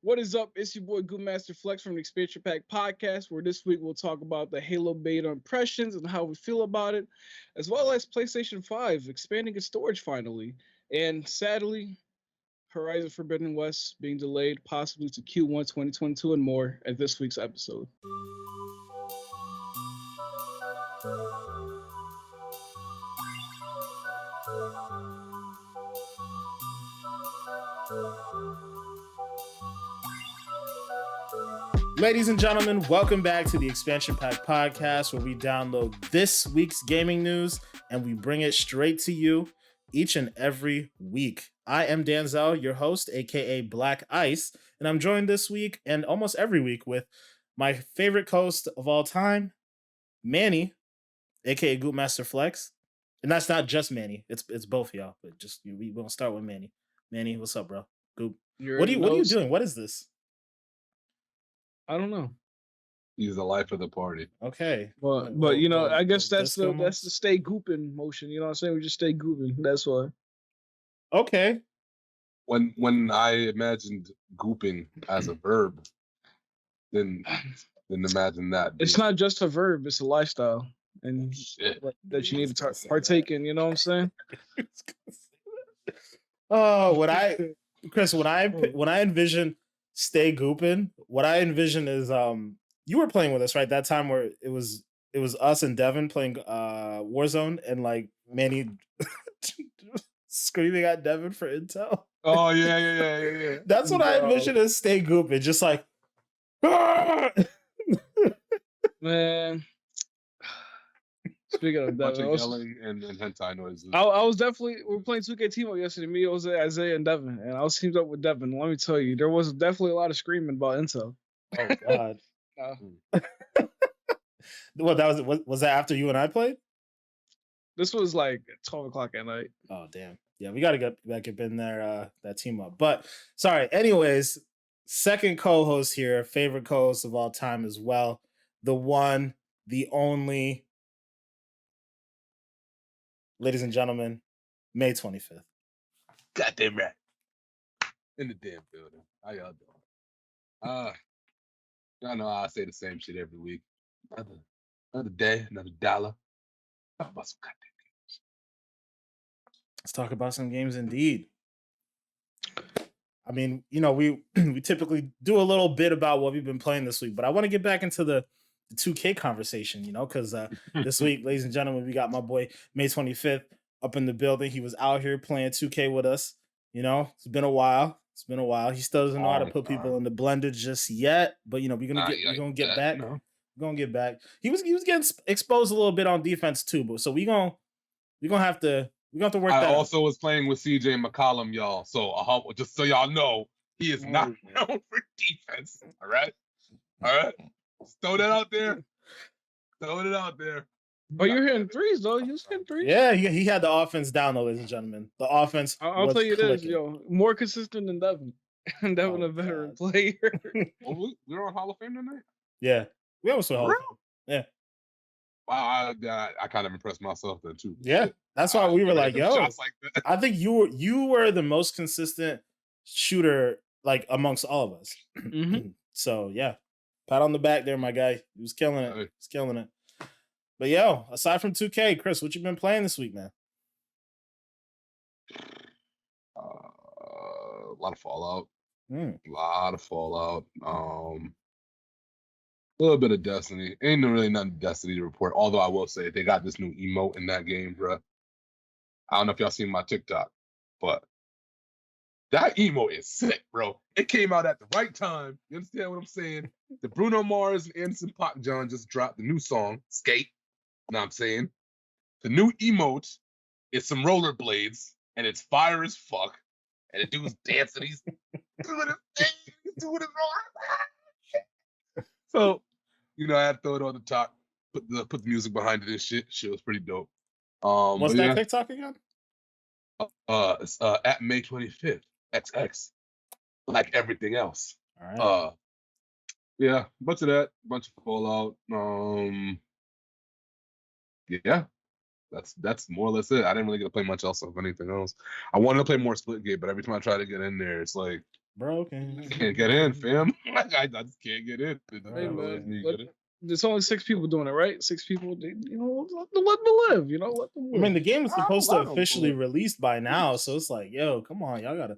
What is up? It's your boy Goodmaster Flex from the Expansion Pack Podcast, where this week we'll talk about the Halo beta impressions and how we feel about it, as well as PlayStation 5 expanding its storage finally. And sadly, Horizon Forbidden West being delayed possibly to Q1 2022 and more at this week's episode. Ladies and gentlemen, welcome back to the Expansion Pack Podcast, where we download this week's gaming news and we bring it straight to you each and every week. I am Danzel, your host, aka Black Ice, and I'm joined this week and almost every week with my favorite co-host of all time, Manny, aka Goopmaster Flex. And that's not just Manny; it's both of y'all. But just we won't start with Manny. Manny, what's up, bro? Goop. What are you doing? What is this? I don't know. He's the life of the party. Okay. But you know, I guess that's the stay gooping motion. You know what I'm saying? We just stay gooping. That's why. Okay. When I imagined gooping as a verb, then imagine that. It's not just a verb; it's a lifestyle, and that you need to partake in. You know what I'm saying? Oh, when I envision stay gooping, what I envision is you were playing with us, right? That time where it was us and Devin playing Warzone, and like Manny screaming at Devin for intel. Oh yeah. That's what I envision as stay gooping, just like man. Speaking of that, yelling and hentai noises. I was definitely, we were playing 2K Team Up yesterday. Me, Jose, Isaiah, and Devin, and I was teamed up with Devin. Let me tell you, there was definitely a lot of screaming about intel. Oh God. What was that after you and I played? This was like 12 o'clock at night. Oh damn. Yeah, we gotta get back up in there, that team up. But sorry. Anyways, second co-host here, favorite co-host of all time as well. The one, the only. Ladies and gentlemen, May 25th. Goddamn right. In the damn building. How y'all doing? Y'all know I say the same shit every week. Another day, another dollar. Talk about some goddamn games. Let's talk about some games indeed. I mean, you know, we typically do a little bit about what we've been playing this week, but I want to get back into the 2K conversation, you know, because this week, ladies and gentlemen, we got my boy May 25th up in the building. He was out here playing 2K with us. You know, it's been a while. He still doesn't know how to put people in the blender just yet, but you know, we're gonna get back. No. We're gonna get back. He was getting exposed a little bit on defense too, but so we're gonna have to work that out. I also was playing with CJ McCollum, y'all. So just so y'all know, he is not known for defense. All right. Throw that out there. Oh, you're hitting threes, though. You was hitting threes. Yeah, he had the offense down, though, ladies and gentlemen. The offense. I'll tell you this, more consistent than Devin. Devin, a veteran player. We're on Hall of Fame tonight? Yeah. We almost Hall of Fame. Yeah. Wow, I kind of impressed myself then, too. Yeah. That's why we were like, yo. Like I think you were the most consistent shooter, like, amongst all of us. Mm-hmm. So, yeah. Pat on the back there, my guy. He was killing it. But yo, aside from 2K, Chris, what you been playing this week, man? A lot of Fallout. A little bit of Destiny. Ain't really nothing Destiny to report. Although I will say they got this new emote in that game, bro. I don't know if y'all seen my TikTok, but that emote is sick, bro. It came out at the right time. You understand what I'm saying? The Bruno Mars and Anderson .Paak John just dropped the new song, Skate. You know what I'm saying? The new emote is some rollerblades, and it's fire as fuck. And the dude's dancing. He's doing his thing. He's doing his roll. So, you know, I had to throw it on the top, put the music behind it and shit. Shit was pretty dope. What's that TikTok again? It's at May 25th. XX. Like everything else. All right. Yeah, bunch of that, bunch of Fallout. Yeah, that's more or less it. I didn't really get to play much else of anything else. I wanted to play more Splitgate, but every time I try to get in there, it's like Broken. Can't get in, fam. I just can't get in. Hey Bro, man, there's only 6 people doing it, right? 6 people. Let them live. Let them I mean, live. the game is supposed to I don't officially know. release by now, so it's like, yo, come on, y'all gotta,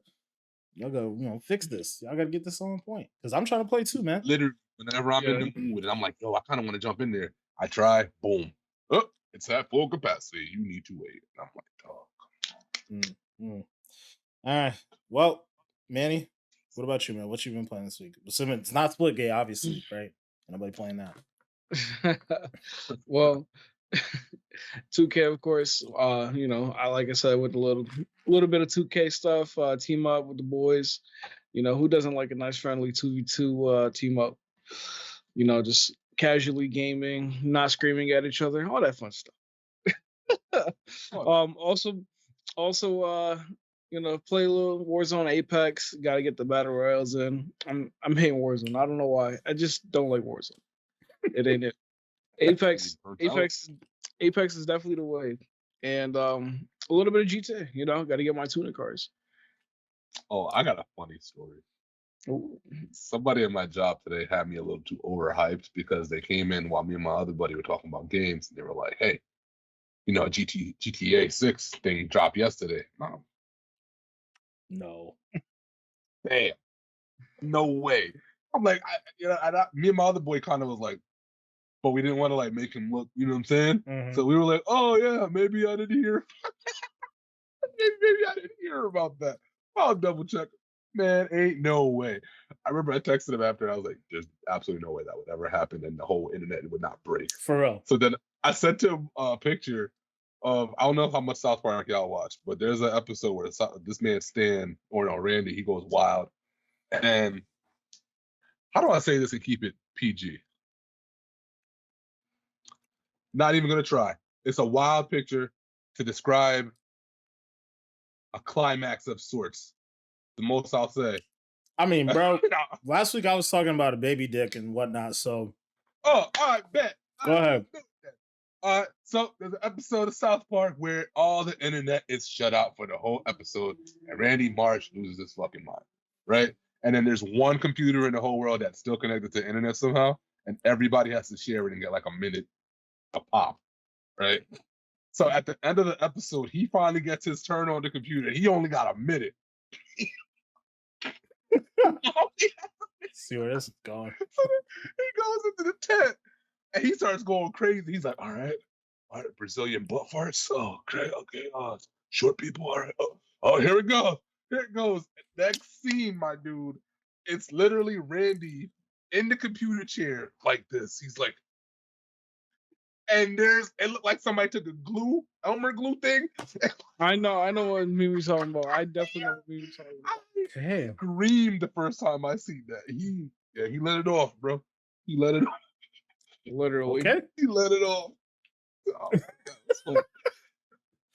fix this. Y'all gotta get this on point because I'm trying to play too, man. Literally, whenever I'm in the mood and I'm like, yo, I kind of want to jump in there. I try, boom. Oh, it's at full capacity. You need to wait. And I'm like, oh. All right. Well, Manny, what about you, man? What you been playing this week? Assuming it's not Splitgate, obviously, right? Nobody playing that. Well, 2K, of course. I like I said with a little bit of 2K stuff. Team up with the boys. Who doesn't like a nice friendly 2v2 team up? Just casually gaming, not screaming at each other, all that fun stuff. Also, play a little Warzone, Apex. Got to get the battle royales in. I'm hating Warzone. I don't know why. I just don't like Warzone. It ain't it. Apex is definitely the way. And a little bit of GTA. Got to get my tuner cars. Oh, I got a funny story. Ooh. Somebody at my job today had me a little too overhyped because they came in while me and my other buddy were talking about games, and they were like, "Hey, GTA 6 thing dropped yesterday." No. Damn, no way. I'm like, me and my other boy kind of was like, but we didn't want to like make him look, you know what I'm saying? Mhm. So we were like, oh yeah, maybe I didn't hear. maybe I didn't hear about that. I'll double check. Man, ain't no way. I remember I texted him after. I was like, there's absolutely no way that would ever happen, and the whole internet would not break. For real. So then I sent him a picture of, I don't know how much South Park y'all watch, but there's an episode where this man Stan, or no, Randy, he goes wild. And how do I say this and keep it PG? Not even gonna try. It's a wild picture to describe a climax of sorts. The most I'll say. I mean, bro, last week I was talking about a baby dick and whatnot, so. Oh, all right, bet. Go ahead. All right, so there's an episode of South Park where all the internet is shut out for the whole episode, and Randy Marsh loses his fucking mind, right? And then there's one computer in the whole world that's still connected to the internet somehow, and everybody has to share it and get like a minute a pop, right? So at the end of the episode, he finally gets his turn on the computer. He only got a minute. See where this is going. So he goes into the tent and he starts going crazy. He's like, all right, Brazilian butt farts. Oh, okay. Short people. All right. Oh, here it goes. Here it goes. Next scene, my dude. It's literally Randy in the computer chair like this. He's like, and it looked like somebody took a Elmer glue thing. I know what meme you're talking about. I definitely know what meme you're talking about. I screamed the first time I seen that. He let it off, bro. He let it off. Literally. Okay. He let it off. Oh my God, that's funny.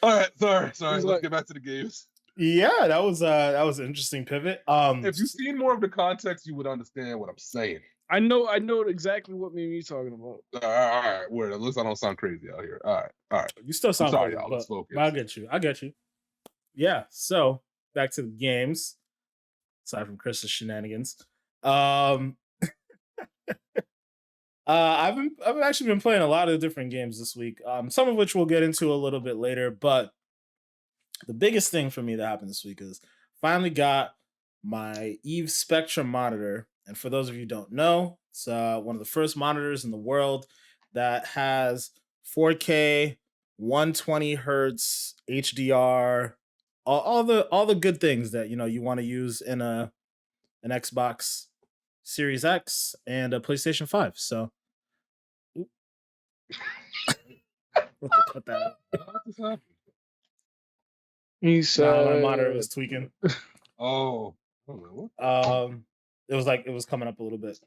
All right, sorry. Let's get back to the games. Yeah, that was an interesting pivot. If you've seen more of the context, you would understand what I'm saying. I know exactly what meme you're talking about. All right, word. At least I don't sound crazy out here. All right. You still sound sorry, crazy, y'all. Let's focus. I get you. Yeah. So back to the games. Aside from Chris's shenanigans, I've actually been playing a lot of different games this week. Some of which we'll get into a little bit later, but the biggest thing for me that happened this week is finally got my Eve Spectrum monitor. And for those of you who don't know, it's one of the first monitors in the world that has 4K, 120 hertz, HDR, all the good things that you want to use in an Xbox Series X and a PlayStation 5. So cut that out. He said, my monitor was tweaking. Oh. It was coming up a little bit.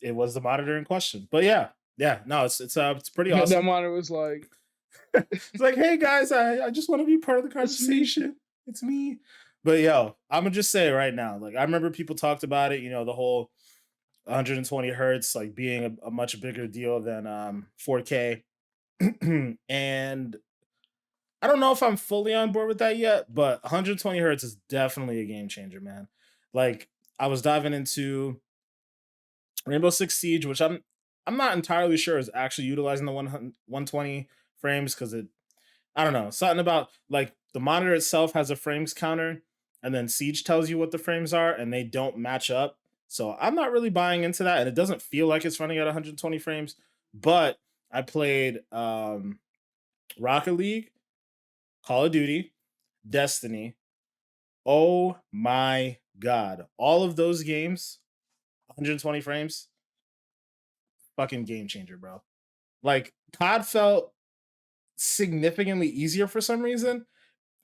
It was the monitor in question, but yeah, no, it's pretty awesome. That monitor was like, it's like, hey guys, I just want to be part of the conversation. It's me. But yo, I'm gonna just say it right now. Like I remember people talked about it, the whole 120 hertz like being a much bigger deal than 4K, and I don't know if I'm fully on board with that yet. But 120 hertz is definitely a game changer, man. Like I was diving into Rainbow Six Siege, which I'm not entirely sure is actually utilizing the 120 frames because I don't know, something about like the monitor itself has a frames counter, and then Siege tells you what the frames are, and they don't match up. So I'm not really buying into that, and it doesn't feel like it's running at 120 frames. But I played Rocket League, Call of Duty, Destiny. Oh my god, all of those games, 120 frames, fucking game changer, bro. Like COD felt significantly easier for some reason.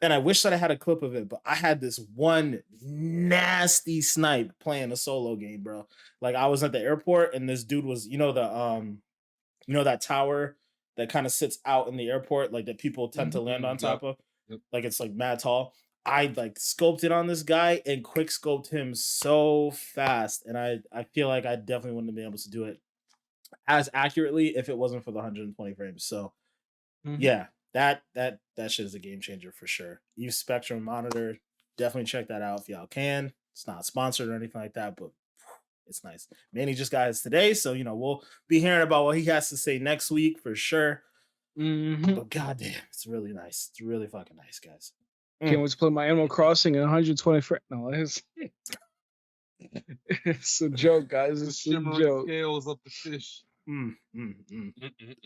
And I wish that I had a clip of it, but I had this one nasty snipe playing a solo game, bro. Like I was at the airport and this dude was, that tower that kind of sits out in the airport, like that people tend to land on top Yep. of. Yep. Like it's like mad tall. I like scoped it on this guy and quick scoped him so fast. And I feel like I definitely wouldn't have been able to do it as accurately if it wasn't for the 120 frames. So yeah, that shit is a game changer for sure. Eve Spectrum monitor, definitely check that out if y'all can. It's not sponsored or anything like that, but it's nice. Manny just got his today, so we'll be hearing about what he has to say next week for sure. But goddamn, it's really nice. It's really fucking nice, guys. Can't wait to play my Animal Crossing in 120 frames. No, it's a joke, guys. It's a joke. Scales of the fish.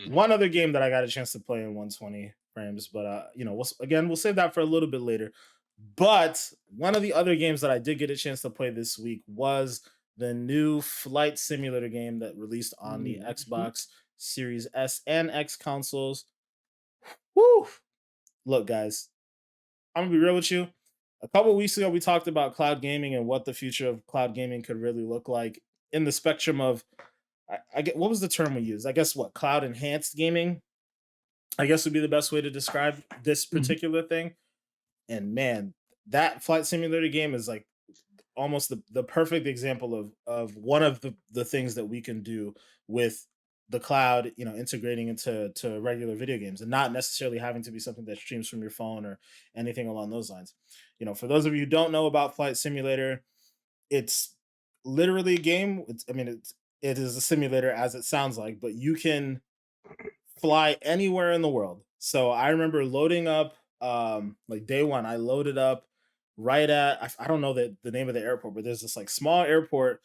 One other game that I got a chance to play in 120 frames, but we'll save that for a little bit later. But one of the other games that I did get a chance to play this week was the new flight simulator game that released on the Xbox Series S and X consoles. Woo! Look, guys, I'm gonna be real with you. A couple of weeks ago, we talked about cloud gaming and what the future of cloud gaming could really look like in the spectrum of, I get, what was the term we used? I guess cloud enhanced gaming, I guess would be the best way to describe this particular thing. And man, that flight simulator game is like almost the perfect example of one of the things that we can do with the cloud, integrating into regular video games and not necessarily having to be something that streams from your phone or anything along those lines. For those of you who don't know about Flight Simulator, it's literally a game. It is a simulator as it sounds like, but you can fly anywhere in the world. So I remember loading up like day one, I loaded up right at I don't know the name of the airport, but there's this like small airport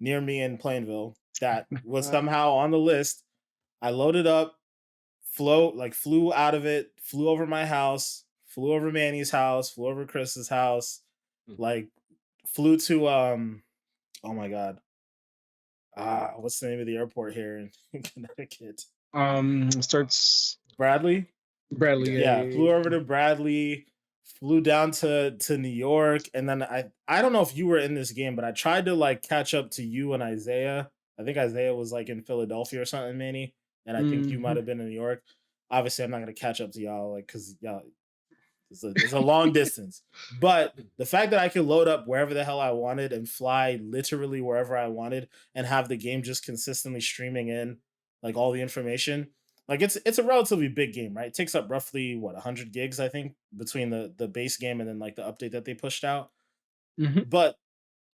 near me in Plainville that was somehow on the list. I loaded up, flew out of it, flew over my house, flew over Manny's house, flew over Chris's house, like flew to oh my god. What's the name of the airport here in Connecticut? Starts Bradley. Bradley. Yeah, flew over to Bradley, flew down to New York, and then I don't know if you were in this game, but I tried to like catch up to you and Isaiah. I think Isaiah was like in Philadelphia or something, Manny, and I think you might have been in New York. Obviously, I'm not gonna catch up to y'all like because y'all it's a long distance. But the fact that I could load up wherever the hell I wanted and fly literally wherever I wanted and have the game just consistently streaming in like all the information. Like it's a relatively big game, right? It takes up roughly 100 gigs, I think, between the base game and then like the update that they pushed out. But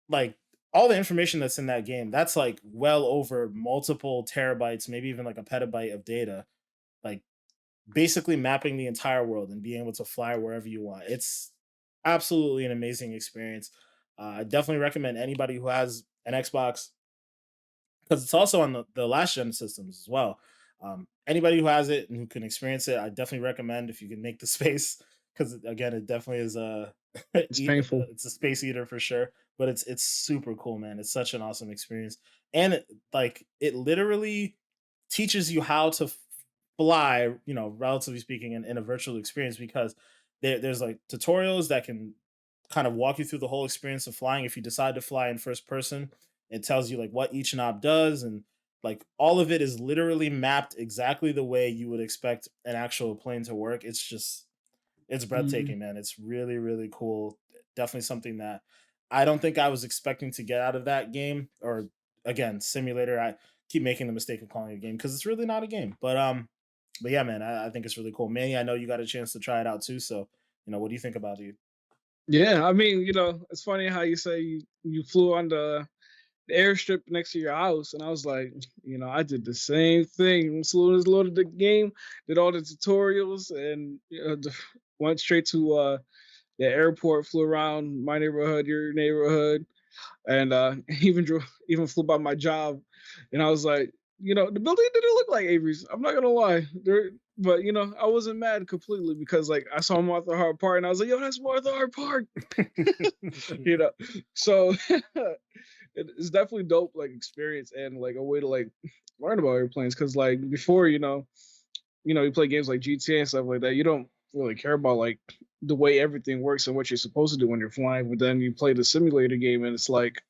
like all the information that's in that game, that's like well over multiple terabytes, maybe even like a petabyte of data. Like basically mapping the entire world and being able to fly wherever you want. It's absolutely an amazing experience. I definitely recommend anybody who has an Xbox, because it's also on the last gen systems as well. Anybody who has it and who can experience it, I definitely recommend if you can make the space, because again, it definitely is a It's painful. It's a space eater for sure, but it's super cool, man. It's such an awesome experience, and it literally teaches you how to fly, relatively speaking, in a virtual experience, because there's like tutorials that can kind of walk you through the whole experience of flying. If you decide to fly in first person, it tells you like what each knob does, and like all of it is literally mapped exactly the way you would expect an actual plane to work. It's breathtaking, man. It's really, really cool. Definitely something that I don't think I was expecting to get out of that game. Or again, simulator. I keep making the mistake of calling it a game because it's really not a game. But yeah, man, I think it's really cool. Manny, I know you got a chance to try it out too. So, what do you think about it? Yeah, I mean, it's funny how you say you flew on the airstrip next to your house, and I was like, I did the same thing. As soon as loaded the game, did all the tutorials, and went straight to the airport, flew around my neighborhood, your neighborhood, and even flew by my job, and I was like, the building didn't look like Avery's. I'm not gonna lie, but I wasn't mad completely because like I saw Martha Hart Park, and I was like, yo, that's Martha Hart Park, you know. So it's definitely dope, like experience and like a way to like learn about airplanes because like before, you play games like GTA and stuff like that, you don't really care about like the way everything works and what you're supposed to do when you're flying. But then you play the simulator game and it's like,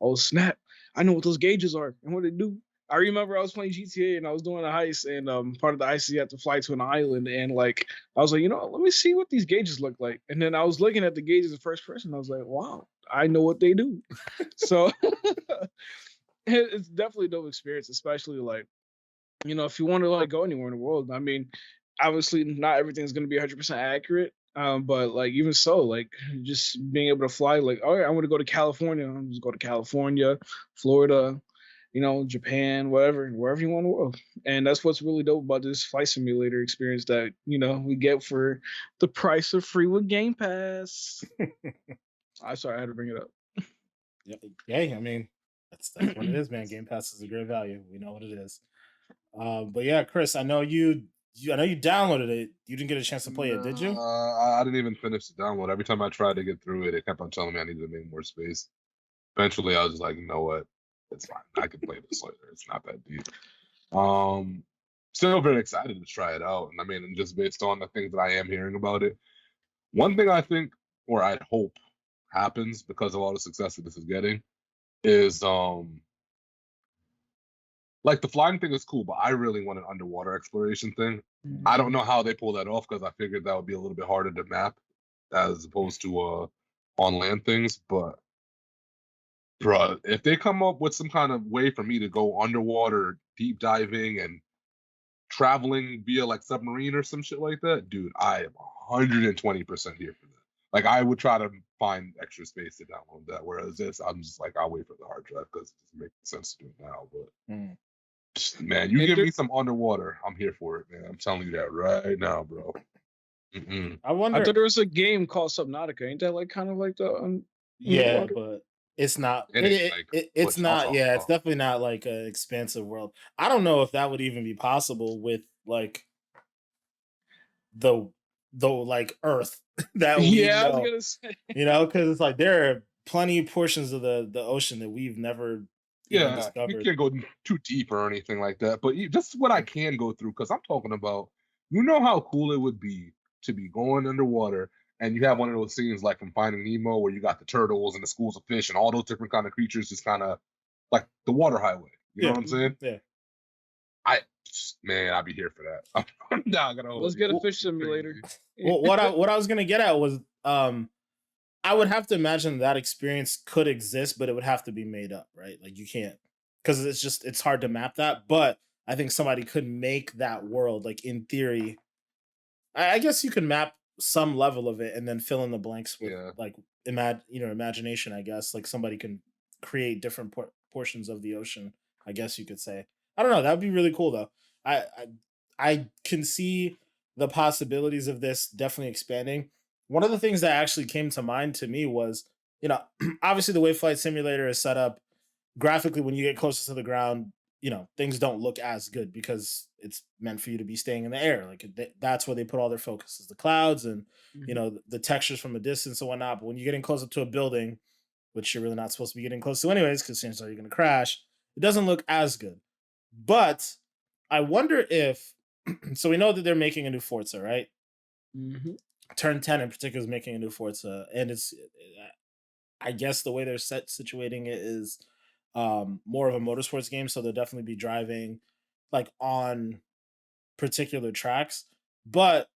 oh snap, I know what those gauges are and what they do. I remember I was playing GTA and I was doing a heist, and part of the heist is you have to fly to an island, and like I was like, let me see what these gauges look like. And then I was looking at the gauges in first person. I was like, wow, I know what they do. So it's definitely a dope experience, especially like if you want to like go anywhere in the world. I mean, obviously not everything's going to be 100% accurate, but like even so, like just being able to fly, like, all right, I want to go to California, I'm just go to California, Florida, Japan, whatever, wherever you want in the world. And that's what's really dope about this flight simulator experience that we get for the price of free with Game Pass. I'm sorry, I had to bring it up. Yeah, I mean, that's what it is, man. Game Pass is a great value. We know what it is. But yeah, Chris, I know you downloaded it. You didn't get a chance to play it, did you? I didn't even finish the download. Every time I tried to get through it, it kept on telling me I needed to make more space. Eventually, I was just like, you know what? It's fine. I can play this later. It's not that deep. Still very excited to try it out. And I mean, just based on the things that I am hearing about it, one thing I think, or I'd hope, happens because of all the success that this is getting, is like the flying thing is cool, but I really want an underwater exploration thing. I don't know how they pull that off because I figured that would be a little bit harder to map as opposed to on land things. But bruh, if they come up with some kind of way for me to go underwater deep diving and traveling via like submarine or some shit like that, dude, I am 120% here for that. Like I would try to find extra space to download that. Whereas this, I'm just like, I'll wait for the hard drive because it doesn't make sense to do it now. But man, you give me some underwater, I'm here for it, man. I'm telling you that right now, bro. I wonder. I thought there was a game called Subnautica. Ain't that like kind of like the yeah, underwater? but it's not. It's not. Yeah, it's definitely not like an expansive world. I don't know if that would even be possible with like the like Earth that we Yeah, I was know. gonna say. Because it's like there are plenty of portions of the ocean that we've never even you discovered. can't go too deep or anything like that. But just what I can go through, because I'm talking about, how cool it would be to be going underwater and you have one of those scenes like from Finding Nemo where you got the turtles and the schools of fish and all those different kind of creatures just kind of like the water highway. You know what I'm saying? Yeah. I'd be here for that. I'm not gonna hold Let's get a fish simulator. Well, what I was gonna get at was I would have to imagine that experience could exist, but it would have to be made up, right? Like you can't, because it's hard to map that. But I think somebody could make that world, like in theory. I guess you could map some level of it and then fill in the blanks with like imagination. I guess like somebody can create different portions of the ocean. I guess you could say. I don't know. That would be really cool though. I can see the possibilities of this definitely expanding. One of the things that actually came to mind to me was, obviously the way Flight Simulator is set up graphically, when you get closer to the ground, things don't look as good because it's meant for you to be staying in the air. Like that's where they put all their focus is the clouds and, the textures from a distance and whatnot. But when you're getting close up to a building, which you're really not supposed to be getting close to anyways, because chances are you're going to crash, it doesn't look as good. But I wonder if, so we know that they're making a new Forza, right? Turn 10 in particular is making a new Forza, and it's, I guess the way they're situating it is more of a motorsports game, so they'll definitely be driving like on particular tracks. But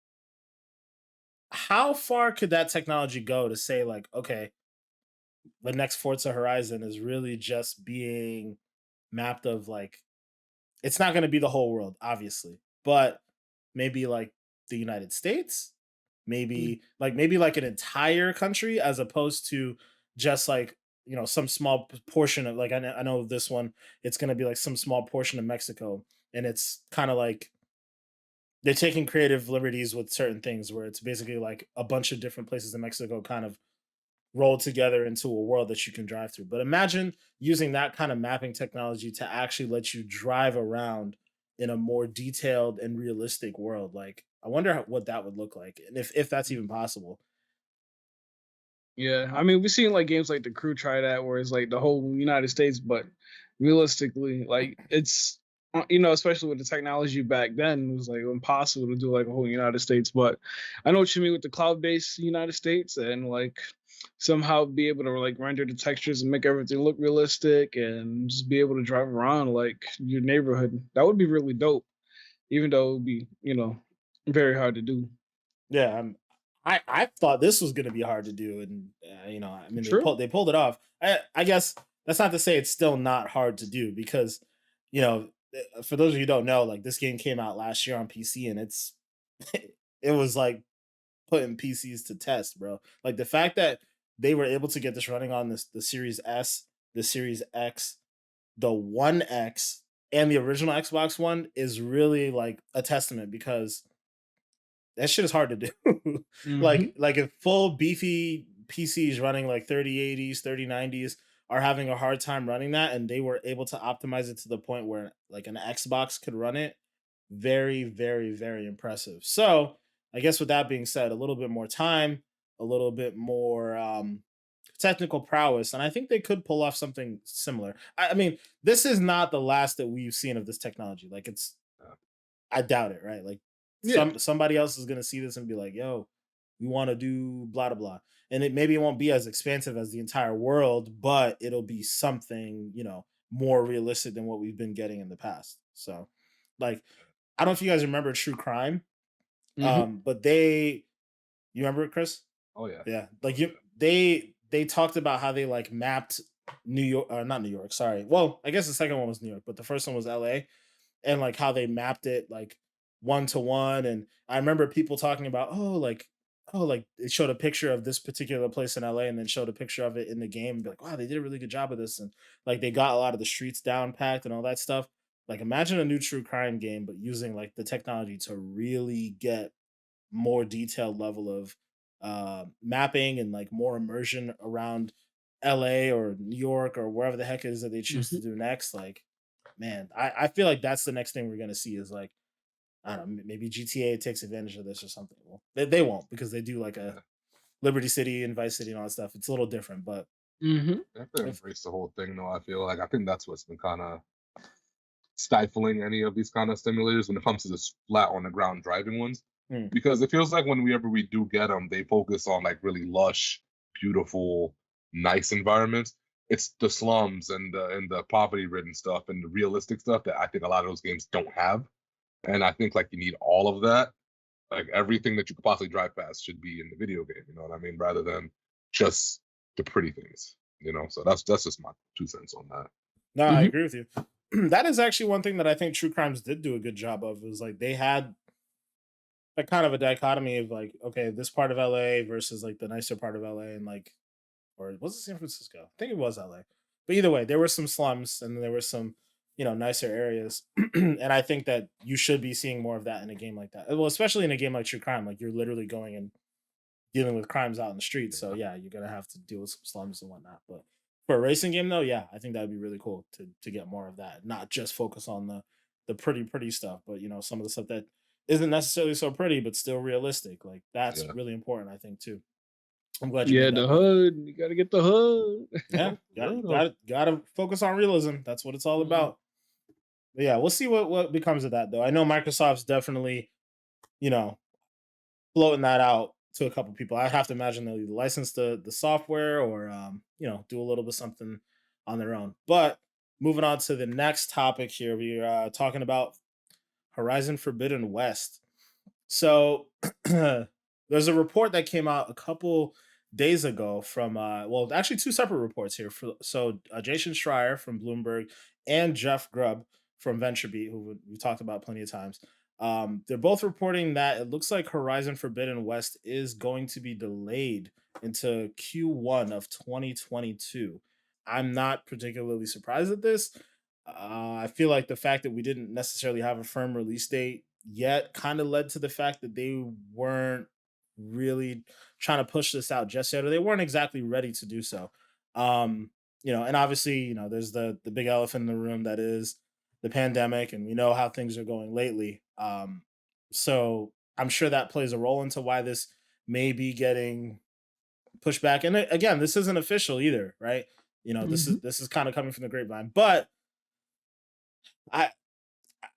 how far could that technology go to say like, okay, the next Forza Horizon is really just being mapped of like, it's not going to be the whole world, obviously, but maybe like the United States, maybe like an entire country as opposed to just like some small portion of like I know this one it's going to be like some small portion of Mexico, and it's kind of like they're taking creative liberties with certain things where it's basically like a bunch of different places in Mexico kind of rolled together into a world that you can drive through. But imagine using that kind of mapping technology to actually let you drive around in a more detailed and realistic world. Like, I wonder what that would look like, and if that's even possible. Yeah, I mean, we've seen like games like The Crew try that, where it's like the whole United States, but realistically, like it's especially with the technology back then, it was like impossible to do like a whole United States. But I know what you mean with the cloud-based United States, and like somehow be able to like render the textures and make everything look realistic, and just be able to drive around like your neighborhood. That would be really dope, even though it would be very hard to do. Yeah, I thought this was going to be hard to do, and I mean True. they pulled it off. I guess that's not to say it's still not hard to do because for those of you who don't know, like this game came out last year on PC, and it's it was like putting PCs to test, bro. Like the fact that they were able to get this running on the Series S, the Series X, the One X, and the original Xbox One is really like a testament because that shit is hard to do. Hmm. Like if full beefy PCs running like 3080s, 3090s are having a hard time running that, and they were able to optimize it to the point where like an Xbox could run it, very, very, very impressive. So I guess with that being said, a little bit more time, a little bit more technical prowess, and I think they could pull off something similar. I mean, this is not the last that we've seen of this technology. Like it's I doubt it, right? Like Yeah. somebody else is gonna see this and be like, "Yo, we want to do blah blah blah," and maybe it won't be as expansive as the entire world, but it'll be something more realistic than what we've been getting in the past. So, like, I don't know if you guys remember True Crime, Hmm. but you remember it, Chris? Oh yeah. Yeah, like Oh, you they talked about how they like mapped New York, not New York, sorry. Well, I guess the second one was New York, but the first one was LA, and like how they mapped it like one to one. And I remember people talking about, like it showed a picture of this particular place in LA and then showed a picture of it in the game and be like, wow, they did a really good job of this. And like they got a lot of the streets down packed and all that stuff. Like imagine a new true crime game, but using like the technology to really get more detailed level of mapping and like more immersion around LA or New York or wherever the heck it is that they choose to Hmm. do next. Like, man, I feel like that's the next thing we're gonna see is like, I don't know, maybe GTA takes advantage of this or something. Well, they won't because they do like a yeah. Liberty City and Vice City and all that stuff. It's a little different, but Hmm. They have to if embrace the whole thing, though. I feel like I think that's what's been kind of stifling any of these kind of simulators when it comes to this flat on the ground driving ones, hmm, because it feels like whenever we do get them, they focus on like really lush, beautiful, nice environments. It's the slums and the poverty ridden stuff and the realistic stuff that I think a lot of those games don't have. And I think like you need all of that. Like everything that you could possibly drive past should be in the video game. You know what I mean? Rather than just the pretty things. So that's just my 2 cents on that. no, I Hmm. agree with you. That is actually one thing that I think True Crimes did do a good job of. Is like they had a kind of a dichotomy of like, okay, this part of LA versus like the nicer part of LA, and like, or was it San Francisco? I think it was LA. But either way, there were some slums and there were some, nicer areas. And I think that you should be seeing more of that in a game like that. Well, especially in a game like True Crime, like you're literally going and dealing with crimes out in the streets. So Yeah. yeah, you're gonna have to deal with some slums and whatnot. But for a racing game though, yeah, I think that would be really cool to get more of that. Not just focus on the pretty stuff, but some of the stuff that isn't necessarily so pretty but still realistic. Like that's Yeah. really important, I think, too. I'm glad you Yeah, made the that point. hood. You gotta get the Yeah, Yeah, though. got to focus on realism. That's what it's all hood. about. But yeah, we'll see what becomes of that though. I know Microsoft's definitely, you know, floating that out to a couple people. I have to imagine they'll either license the software or do a little bit something on their own. But moving on to the next topic here, we're talking about Horizon Forbidden West. So there's a report that came out a couple days ago from well, actually two separate reports here. So Jason Schreier from Bloomberg and Jeff Grubb from VentureBeat, who we talked about plenty of times. They're both reporting that it looks like Horizon Forbidden West is going to be delayed into Q1 of 2022. I'm not particularly surprised at this. I feel like the fact that we didn't necessarily have a firm release date yet kind of led to the fact that they weren't really trying to push this out just yet, or they weren't exactly ready to do so. And obviously, there's the big elephant in the room that is the pandemic, and we know how things are going lately. So I'm sure that plays a role into why this may be getting pushed back. And again, this isn't official either, right? This is Mhm. this is kind of coming from the grapevine, but I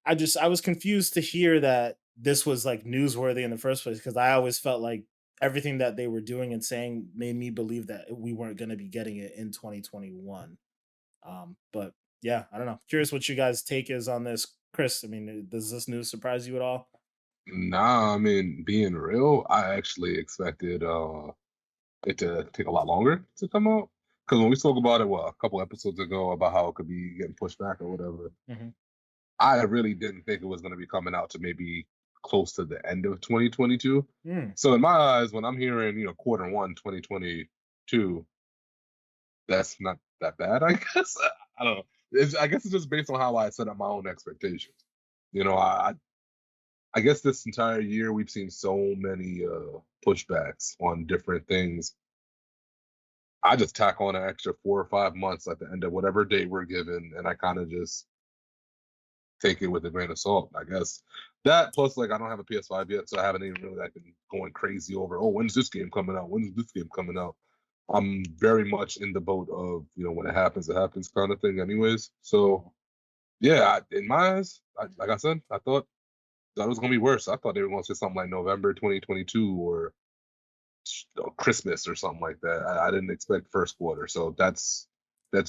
I was confused to hear that this was like newsworthy in the first place because I always felt like everything that they were doing and saying made me believe that we weren't going to be getting it in 2021. But yeah, I don't know. Curious what you guys' take is on this, Chris. I mean, does this news surprise you at all? Nah, I mean, being real, I actually expected it to take a lot longer to come out. Because when we spoke about it, a couple episodes ago about how it could be getting pushed back or whatever, Mhm. I really didn't think it was going to be coming out to maybe close to the end of 2022. Mm. So in my eyes, when I'm hearing, quarter one 2022, that's not that bad, I guess. I don't know. I guess it's just based on how I set up my own expectations. I guess this entire year we've seen so many pushbacks on different things. I just tack on an extra 4 or 5 months at the end of whatever date we're given, and I kind of just take it with a grain of salt, I guess. That plus, like, I don't have a PS5 yet, so I haven't even really like been going crazy over. Oh, when's this game coming out? When's this game coming out? I'm very much in the boat of when it happens kind of thing, anyways. So yeah, in my eyes, like I said, I thought that was gonna be worse. I thought they were gonna say something like November 2022 or Christmas or something like that. I didn't expect first quarter, so that's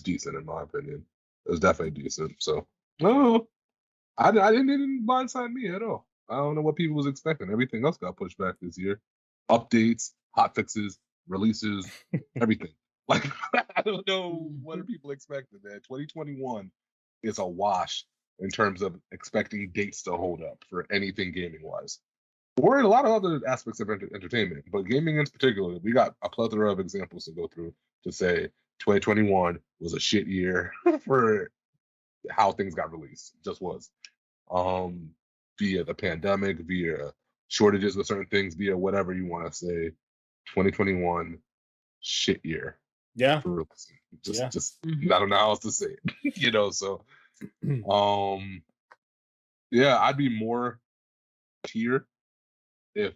decent in my opinion. It was definitely decent. So no, I didn't it didn't blindside me at all. I don't know what people was expecting. Everything else got pushed back this year. Updates, hot fixes, releases, everything. Like I don't know what are people expecting, man. 2021 is a wash in terms of expecting dates to hold up for anything gaming wise. Or in a lot of other aspects of entertainment, but gaming in particular, we got a plethora of examples to go through to say 2021 was a shit year for how things got released. It just was. Um, via the pandemic, via shortages of certain things, via whatever you want to say. 2021 shit year Yeah, for real. yeah. Just Mhm. I don't know how else to say it. So um yeah, I'd be more tier if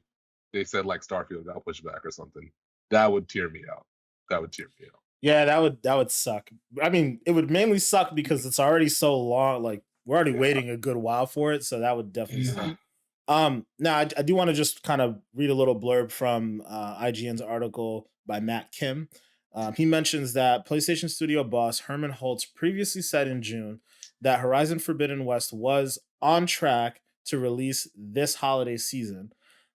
they said like Starfield got pushed back or something. That would tear me out. That would tear me out. Yeah, that would suck. I mean, it would mainly suck because it's already so long. Like we're already Yeah. waiting a good while for it, so that would definitely suck. Yeah. Mhm. Now I do want to just kind of read a little blurb from IGN's article by Matt Kim. He mentions that PlayStation Studio boss Herman Holtz previously said in June that Horizon Forbidden West was on track to release this holiday season,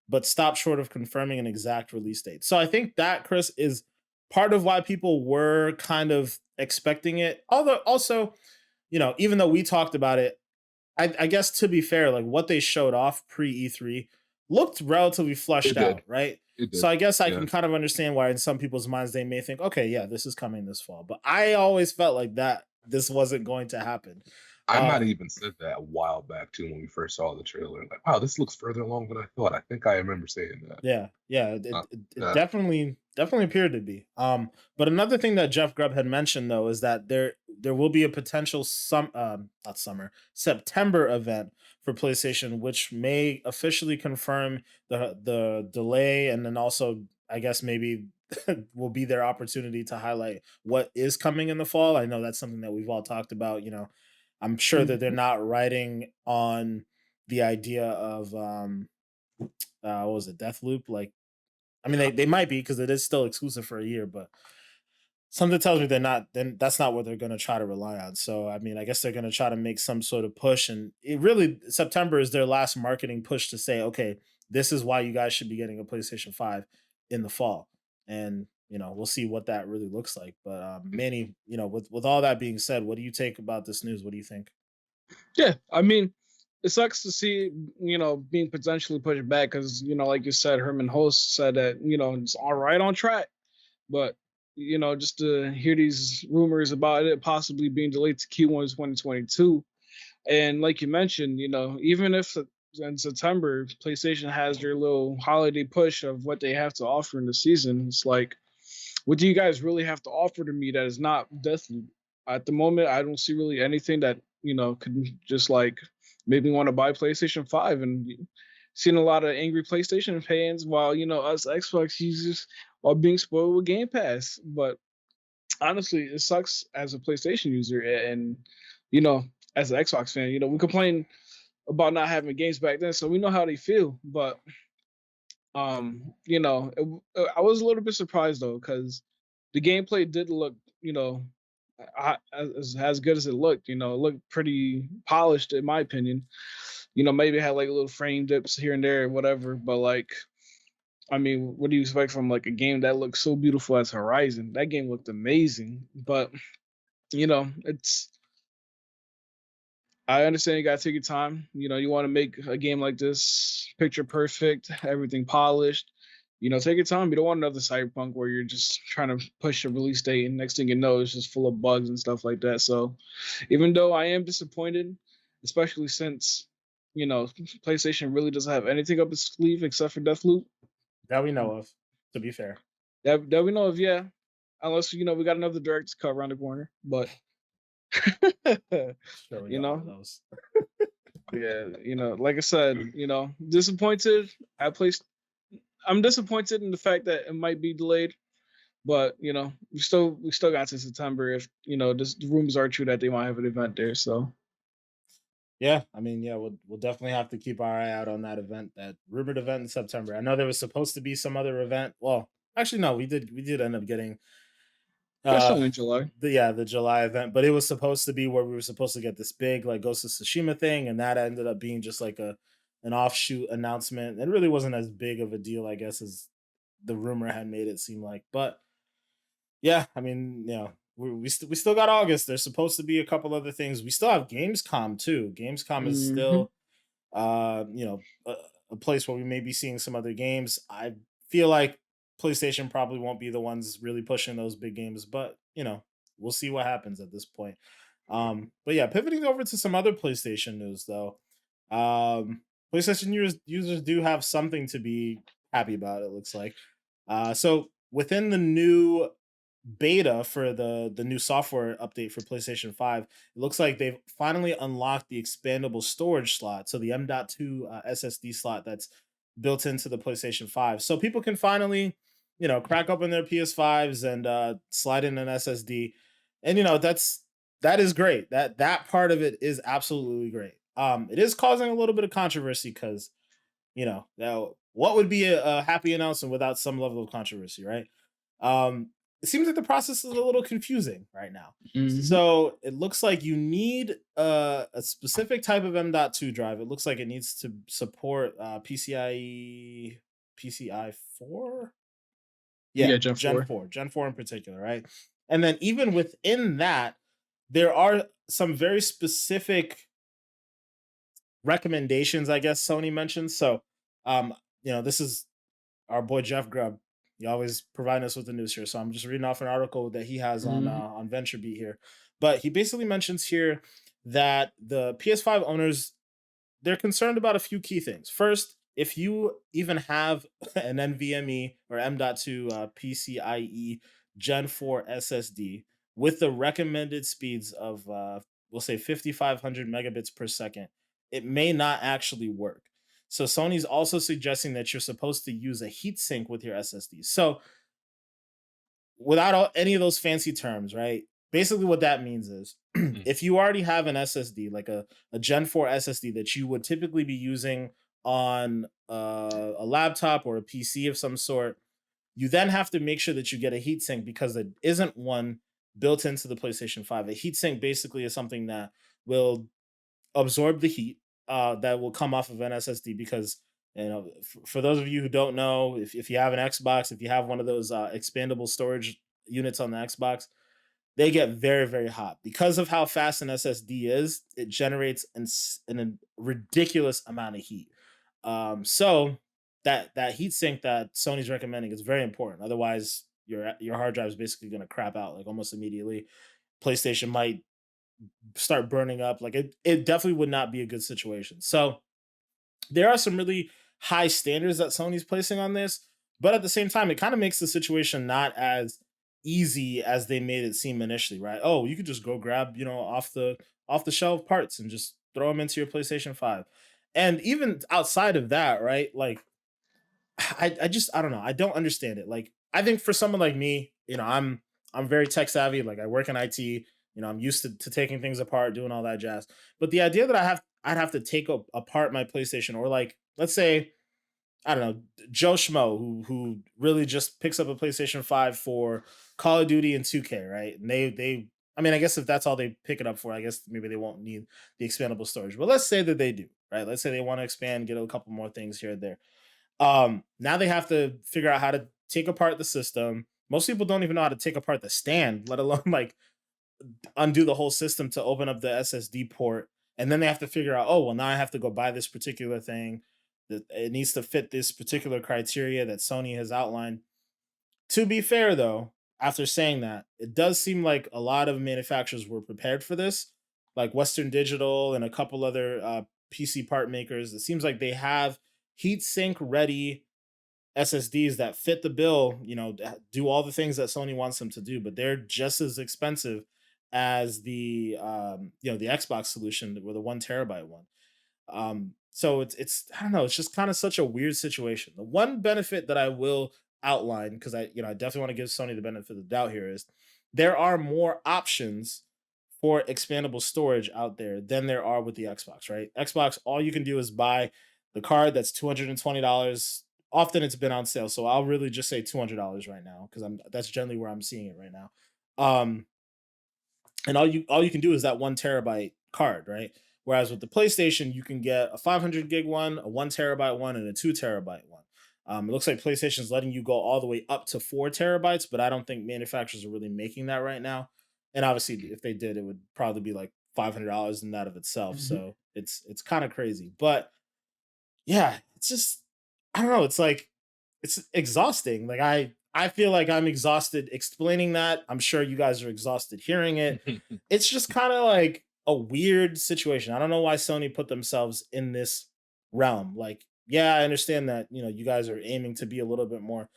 but stopped short of confirming an exact release date. So I think that, Chris, is part of why people were kind of expecting it. Although also, even though we talked about it, I guess to be fair, like what they showed off pre E3 looked relatively It flushed did. out, right? It So did. I guess I Yeah. can kind of understand why in some people's minds they may think, okay, yeah, this is coming this fall. But I always felt like that this wasn't going to happen. I might have Um, even said that a while back too when we first saw the trailer. Like, wow, this looks further along than I thought. I think I remember saying that. Yeah, yeah, Uh, it yeah. definitely appeared to be. But another thing that Jeff Grubb had mentioned though is that there will be a potential not summer September event for PlayStation, which may officially confirm the delay, and then also I guess maybe will be their opportunity to highlight what is coming in the fall. I know that's something that we've all talked about. I'm sure that they're Mhm. not writing on the idea of what was it, Deathloop? Like, I mean, they might be because it is still exclusive for a year, but something tells me they're not. Then that's not what they're going to try to rely on. So, I mean, I guess they're going to try to make some sort of push, and it really September is their last marketing push to say, okay, this is why you guys should be getting a PlayStation 5 in the fall, and we'll see what that really looks like. But Manny, with all that being said, what do you take about this news? What do you think? Yeah, I mean, it sucks to see, being potentially pushed back because, like you said, Herman Host said that, it's all right on track. But, just to hear these rumors about it possibly being delayed to Q1 2022. And like you mentioned, even if in September, PlayStation has their little holiday push of what they have to offer in the season, it's like, what do you guys really have to offer to me that is not Deathloop? At the moment, I don't see really anything that could just like make me want to buy PlayStation 5. And seeing a lot of angry PlayStation fans, while us Xbox users are being spoiled with Game Pass. But honestly, it sucks as a PlayStation user, and you know, as an Xbox fan, we complain about not having games back then, so we know how they feel. But I was a little bit surprised though, because the gameplay did look, as good as it looked. It looked pretty polished in my opinion. Maybe it had like little frame dips here and there, or whatever. But like, I mean, what do you expect from like a game that looks so beautiful as Horizon? That game looked amazing. But it's I understand you gotta take your time. You want to make a game like this picture perfect, everything polished. Take your time. You don't want another Cyberpunk where you're just trying to push a release date, and next thing you know, it's just full of bugs and stuff like that. So, even though I am disappointed, especially since PlayStation really doesn't have anything up its sleeve except for Deathloop That we know of, to be fair. that we know of, yeah. Unless we got another director's cut around the corner, but Sure, we you got one of know, those. yeah, like I said, disappointed. I'm disappointed in the fact that it might be delayed, but we still got to September if the rumors are true that they might have an event there. So Yeah, I mean, yeah, we'll definitely have to keep our eye out on that event, that rumored event in September. I know there was supposed to be some other event. Well, actually, no, we did end up getting that's uh only in July. the July event, but it was supposed to be where we were supposed to get this big like Ghost of Tsushima thing, and that ended up being just like an offshoot announcement. It really wasn't as big of a deal, I guess, as the rumor had made it seem like. But yeah, I mean, we still got August. There's supposed to be a couple other things. We still have Gamescom too. Gamescom is Hmm. still a place where we may be seeing some other games. I feel like PlayStation probably won't be the ones really pushing those big games, but we'll see what happens at this point. But yeah, pivoting over to some other PlayStation news though. Um, PlayStation users do have something to be happy about. It looks like. So within the new beta for the new software update for PlayStation 5, it looks like they've finally unlocked the expandable storage slot, so the M.2 SSD slot that's built into the PlayStation 5. So people can finally, crack open their PS5s and slide in an SSD. And that is great. That part of it is absolutely great. It is causing a little bit of controversy because, now what would be a happy announcement without some level of controversy, right? Um, it seems like the process is a little confusing right now. Hmm. So it looks like you need a specific type of M.2 drive. It looks like it needs to support PCI 4. Yeah, Yeah, Gen Gen 4. 4, Gen 4 in particular, right? And then even within that, there are some very specific recommendations, I guess Sony mentioned. So, this is our boy Jeff Grubb. He always providing us with the news here. So I'm just reading off an article that he has Hmm. on VentureBeat here. But he basically mentions here that the PS5 owners, they're concerned about a few key things. First, if you even have an NVMe or M.2 PCIe Gen 4 SSD with the recommended speeds of, we'll say 5,500 megabits per second, it may not actually work. So Sony's also suggesting that you're supposed to use a heatsink with your SSD. So without any of those fancy terms, right? Basically, what that means is Mm. if you already have an SSD, like a Gen 4 SSD that you would typically be using on a laptop or a PC of some sort, you then have to make sure that you get a heatsink because there isn't one built into the PlayStation 5. A heatsink basically is something that will absorb the heat that will come off of an SSD because for those of you who don't know, if you have an Xbox, if you have one of those expandable storage units on the Xbox, they get very, very hot. Because of how fast an SSD is, it generates a ridiculous amount of heat. So that heat sink that Sony's recommending is very important. Otherwise, your hard drive is basically going to crap out like almost immediately. PlayStation might start burning up. Like it definitely would not be a good situation. So there are some really high standards that Sony's placing on this, but at the same time, it kind of makes the situation not as easy as they made it seem initially, right? Oh, you could just go grab, off the shelf parts and just throw them into your PlayStation 5. And even outside of that, right? Like I don't know. I don't understand it. Like I think for someone like me, I'm very tech savvy. Like I work in IT. I'm used to taking things apart, doing all that jazz. But the idea that I'd have to take apart my PlayStation, or like let's say I don't know Joe Schmo who really just picks up a PlayStation 5 for Call of Duty and 2K, right? And they I mean I guess if that's all they pick it up for, I guess maybe they won't need the expandable storage. But let's say that they do, right? Let's say they want to expand, get a couple more things here and there. Now they have to figure out how to take apart the system. Most people don't even know how to take apart the stand, let alone like undo the whole system to open up the SSD port. And then they have to figure out, oh, well, now I have to go buy this particular thing. That it needs to fit this particular criteria that Sony has outlined. To be fair, though, after saying that, it does seem like a lot of manufacturers were prepared for this, like Western Digital and a couple other PC part makers. It seems like they have heatsink ready SSDs that fit the bill, do all the things that Sony wants them to do, but they're just as expensive as the Xbox solution or the 1 terabyte one. So it's I don't know, it's just kind of such a weird situation. The one benefit that I will outline, because I definitely want to give Sony the benefit of the doubt here, is there are more options for expandable storage out there than there are with the Xbox, right? Xbox, all you can do is buy the card that's $220. Often it's been on sale, so I'll really just say $200 right now because that's generally where I'm seeing it right now. Um, and all you can do is that 1 terabyte card, right? Whereas with the PlayStation, you can get a 500 gig one, a 1 terabyte one, and a 2 terabyte one. It looks like PlayStation's letting you go all the way up to 4 terabytes, but I don't think manufacturers are really making that right now. And obviously, if they did, it would probably be like $500 in that of itself. Mhm. So it's kind of crazy. But yeah, it's just I don't know. It's like it's exhausting. Like I feel like I'm exhausted explaining that. I'm sure you guys are exhausted hearing it. It's just kind of like a weird situation. I don't know why Sony put themselves in this realm. Like, yeah, I understand that, you guys are aiming to be a little bit more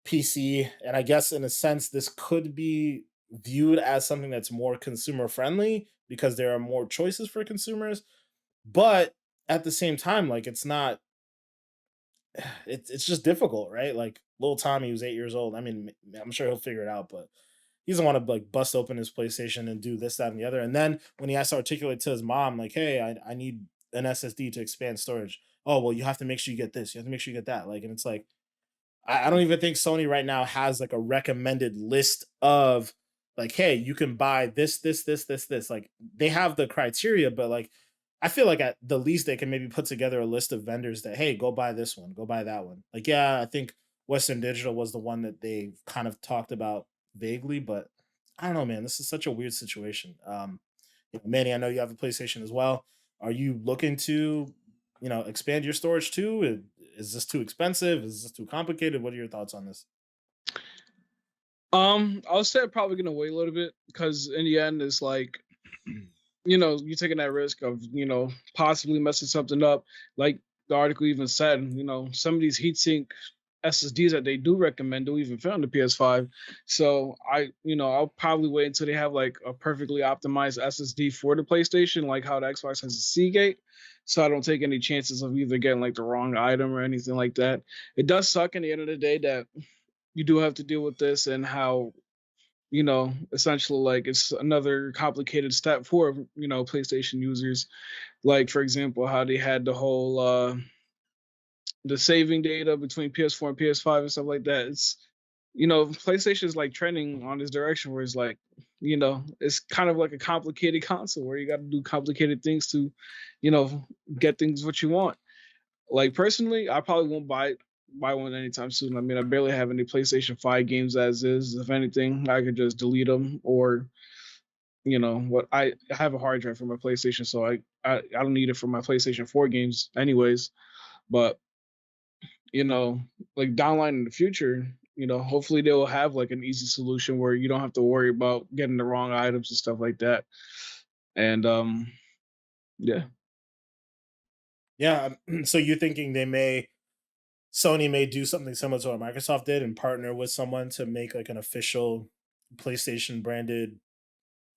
PC. And I guess in a sense, this could be viewed as something that's more consumer friendly because there are more choices for consumers. But at the same time, like it's not it's just difficult, right? Like little Tommy who's 8 years old. I mean, I'm sure he'll figure it out, but he doesn't want to like bust open his PlayStation and do this, that, and the other. And then when he has to articulate to his mom, like, hey, I need an SSD to expand storage. Oh, well, you have to make sure you get this. You have to make sure you get that. Like, and it's like, I don't even think Sony right now has like a recommended list of like, hey, you can buy this. Like they have the criteria, but like I feel like at the least they can maybe put together a list of vendors that, hey, go buy this one, go buy that one. Like, yeah, I think Western Digital was the one that they kind of talked about vaguely, but I don't know, man. This is such a weird situation. Manny, I know you have a PlayStation as well. Are you looking to, expand your storage too? Is this too expensive? Is this too complicated? What are your thoughts on this? I'll say I'm probably gonna wait a little bit because in the end, it's like, you're taking that risk of, possibly messing something up. Like the article even said, some of these heatsink SSDs that they do recommend don't even fit on the PS5. So I'll probably wait until they have like a perfectly optimized SSD for the PlayStation, like how the Xbox has a Seagate. So I don't take any chances of either getting like the wrong item or anything like that. It does suck in the end of the day that you do have to deal with this and how essentially like it's another complicated step for PlayStation users. Like for example, how they had the whole the saving data between PS4 and PS5 and stuff like that. It's PlayStation is like trending on this direction where it's like, it's kind of like a complicated console where you got to do complicated things to, get things what you want. Like personally, I probably won't buy it buy one anytime soon. I mean, I barely have any PlayStation 5 games as is. If anything, I could just delete them, or what I have a hard drive for my PlayStation, so I don't need it for my PlayStation 4 games anyways. But like down the line in the future, hopefully they will have like an easy solution where you don't have to worry about getting the wrong items and stuff like that. And yeah. Yeah. So you're thinking Sony may do something similar to what Microsoft did and partner with someone to make like an official PlayStation branded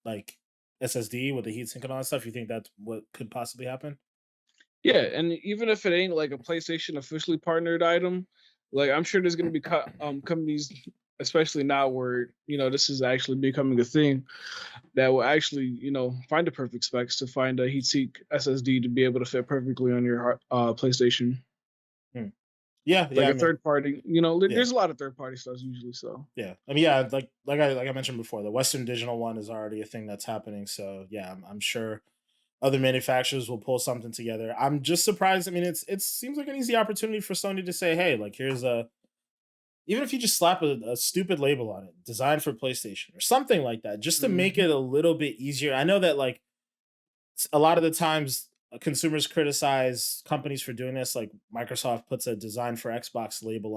like SSD with the heatsink and all that stuff. You think that's what could possibly happen? Yeah, and even if it ain't like a PlayStation officially partnered item, like I'm sure there's gonna be companies, especially now where this is actually becoming a thing, that will actually find the perfect specs to find a heatsink SSD to be able to fit perfectly on your PlayStation. Hmm. Yeah, Like yeah. a third party, yeah. there's a lot of third party stuff usually. So Yeah, I mean, yeah, like I mentioned before, the Western Digital one is already a thing that's happening. So yeah, I'm sure other manufacturers will pull something together. I'm just surprised. I mean, it seems like an easy opportunity for Sony to say, hey, like here's a even if you just slap a stupid label on it, designed for PlayStation or something like that, just to make it a little bit easier. I know that like a lot of the times consumers criticize companies for doing this. Like Microsoft puts a design for Xbox label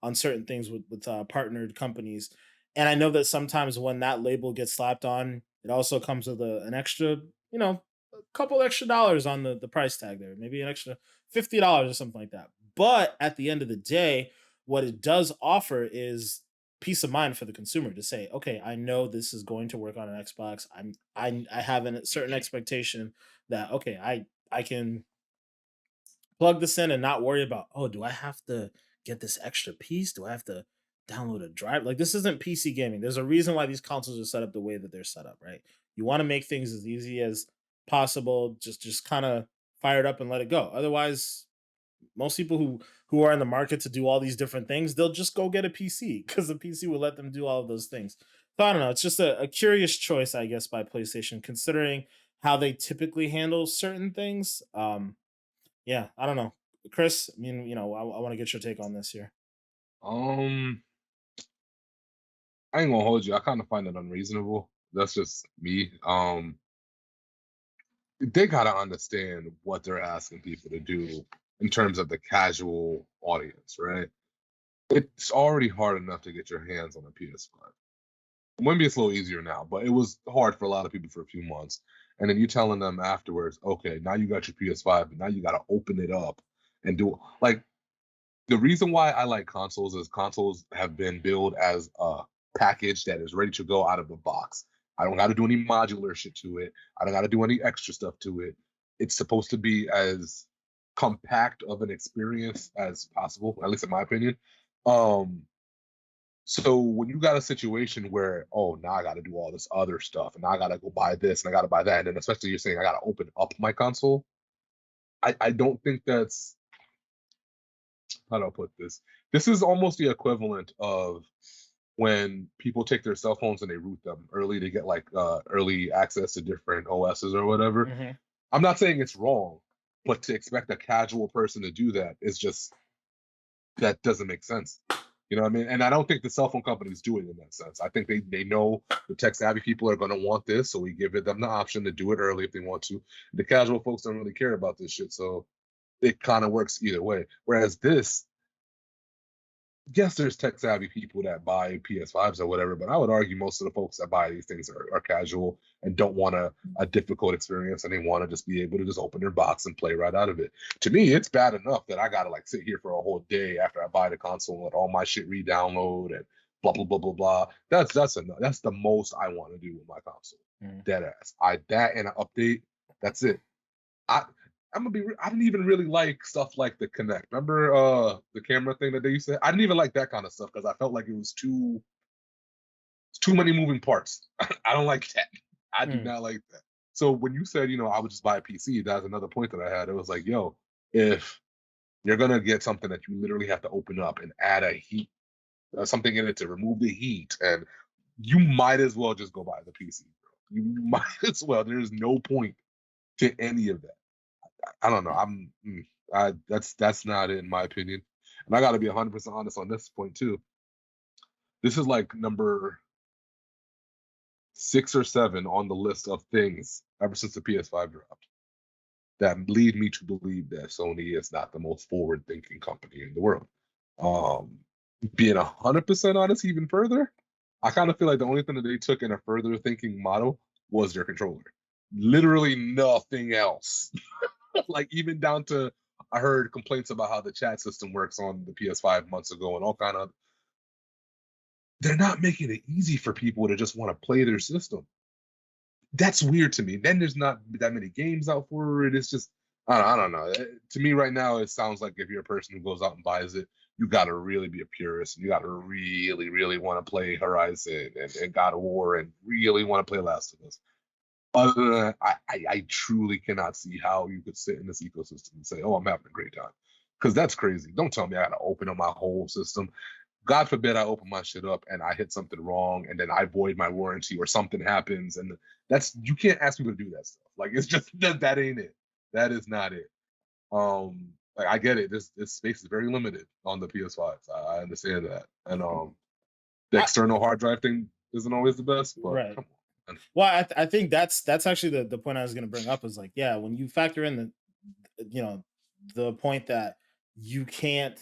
on certain things with partnered companies, and I know that sometimes when that label gets slapped on, it also comes with an extra, a couple extra dollars on the price tag there, maybe an extra $50 or something like that. But at the end of the day, what it does offer is peace of mind for the consumer to say, okay, I know this is going to work on an Xbox. I have a certain expectation that okay, I can plug this in and not worry about, oh, do I have to get this extra piece? Do I have to download a drive? Like this isn't PC gaming. There's a reason why these consoles are set up the way that they're set up, right? You want to make things as easy as possible. Just kind of fire it up and let it go. Otherwise, most people who are in the market to do all these different things, they'll just go get a PC because the PC will let them do all of those things. So I don't know. It's just a curious choice, I guess, by PlayStation, considering how they typically handle certain things. Yeah, I don't know. Chris, I mean, I want to get your take on this here. Um, I ain't gonna hold you. I kind of find it unreasonable. That's just me. They gotta understand what they're asking people to do in terms of the casual audience, right? It's already hard enough to get your hands on a PS5. Maybe it's a little easier now, but it was hard for a lot of people for a few months. And then you telling them afterwards, okay, now you got your PS5, but now you got to open it up and do like the reason why I like consoles is consoles have been billed as a package that is ready to go out of the box. I don't got to do any modular shit to it. I don't got to do any extra stuff to it. It's supposed to be as compact of an experience as possible, at least in my opinion. Um, so when you got a situation where, oh, now I got to do all this other stuff, and now I got to go buy this, and I got to buy that, and then especially you're saying I got to open up my console, I don't think that's, how do I put this? This is almost the equivalent of when people take their cell phones and they root them early to get like early access to different OSs or whatever. Mm-hmm. I'm not saying it's wrong, but to expect a casual person to do that is just, that doesn't make sense. You know what I mean? And I don't think the cell phone companies do it in that sense. I think they know the tech savvy people are going to want this, so we give them the option to do it early if they want to. The casual folks don't really care about this shit, so it kind of works either way. Whereas this, yes, there's tech savvy people that buy PS5s or whatever, but I would argue most of the folks that buy these things are casual and don't want a difficult experience, and they want to just be able to just open their box and play right out of it. To me, it's bad enough that I gotta like sit here for a whole day after I buy the console and let all my shit re-download and blah blah blah blah blah. That's enough. That's the most I want to do with my console. Dead ass. That and an update. That's it. I'm gonna be. I didn't even really like stuff like the Kinect. Remember the camera thing that they used to. I didn't even like that kind of stuff because I felt like it was too many moving parts. I don't like that. I do not like that. So when you said, I would just buy a PC, that's another point that I had. It was like, yo, if you're gonna get something that you literally have to open up and add a heat, something in it to remove the heat, and you might as well just go buy the PC, bro. You might as well. There's no point to any of that. I don't know. That's not it in my opinion. And I got to be 100% honest on this point too. This is like number 6 or 7 on the list of things ever since the PS5 dropped that lead me to believe that Sony is not the most forward-thinking company in the world. Being 100% honest even further, I kind of feel like the only thing that they took in a further thinking model was their controller. Literally nothing else. Like even down to, I heard complaints about how the chat system works on the PS5 months ago and all kind of. They're not making it easy for people to just want to play their system. That's weird to me. Then there's not that many games out for it. It's just, I don't know. To me right now, it sounds like if you're a person who goes out and buys it, you got to really be a purist. And you got to really, really want to play Horizon and God of War and really want to play Last of Us. Other than that, I truly cannot see how you could sit in this ecosystem and say, oh, I'm having a great time. Because that's crazy. Don't tell me I got to open up my whole system. God forbid I open my shit up and I hit something wrong and then I void my warranty or something happens. And that's, you can't ask people to do that stuff. Like, it's just, that ain't it. That is not it. Like, I get it. This space is very limited on the PS5s. I understand that. And the external hard drive thing isn't always the best, but right. Come on. Well, I think that's actually the point I was going to bring up is like, yeah, when you factor in the point that you can't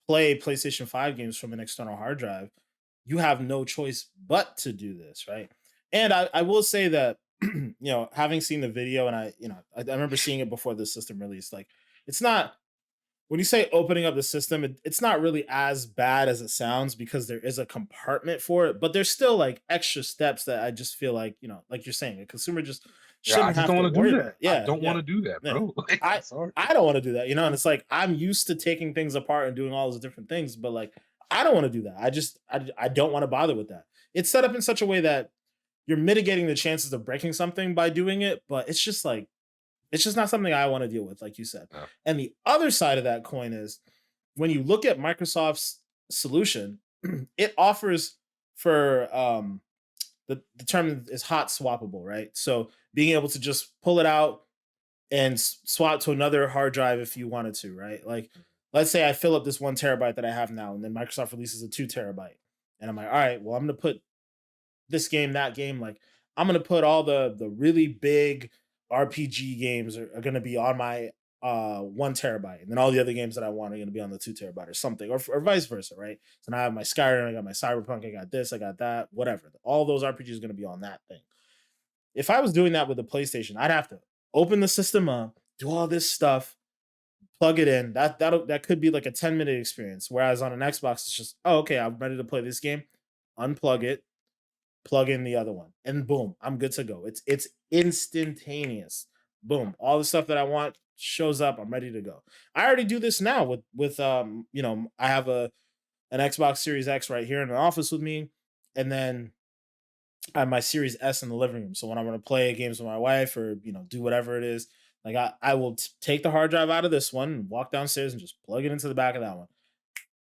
play PlayStation 5 games from an external hard drive, you have no choice but to do this, right? And I will say that, having seen the video and I remember seeing it before the system released, like it's not, when you say opening up the system, it's not really as bad as it sounds because there is a compartment for it, but there's still like extra steps that I just feel like, like you're saying, a consumer just shouldn't I just have don't to want to worry do about. that. Yeah, I don't want to do that, bro. Like, I sorry. I don't want to do that, and it's like I'm used to taking things apart and doing all those different things, but like I don't want to do that. I don't want to bother with that. It's set up in such a way that you're mitigating the chances of breaking something by doing it, but it's just not something I want to deal with, like you said. Yeah. And the other side of that coin is when you look at Microsoft's solution, it offers for the term is hot swappable, right? So being able to just pull it out and swap to another hard drive if you wanted to, right? Like, let's say I fill up this 1 terabyte that I have now, and then Microsoft releases a 2 terabyte, and I'm like, all right, well, I'm gonna put this game, that game, like I'm gonna put all the really big RPG games are gonna be on my 1 terabyte, and then all the other games that I want are gonna be on the 2 terabyte or something, or vice versa, right? So now I have my Skyrim, I got my Cyberpunk, I got this, I got that, whatever. All those RPGs are gonna be on that thing. If I was doing that with the PlayStation, I'd have to open the system up, do all this stuff, plug it in. That could be like a 10-minute experience. Whereas on an Xbox, it's just, oh, okay, I'm ready to play this game. Unplug it, plug in the other one, and boom, I'm good to go. It's instantaneous. Boom, all the stuff that I want shows up. I'm ready to go. I already do this now with I have an Xbox Series X right here in the office with me, and then I have my Series S in the living room. So when I want to play games with my wife or do whatever it is, like I will take the hard drive out of this one and walk downstairs and just plug it into the back of that one.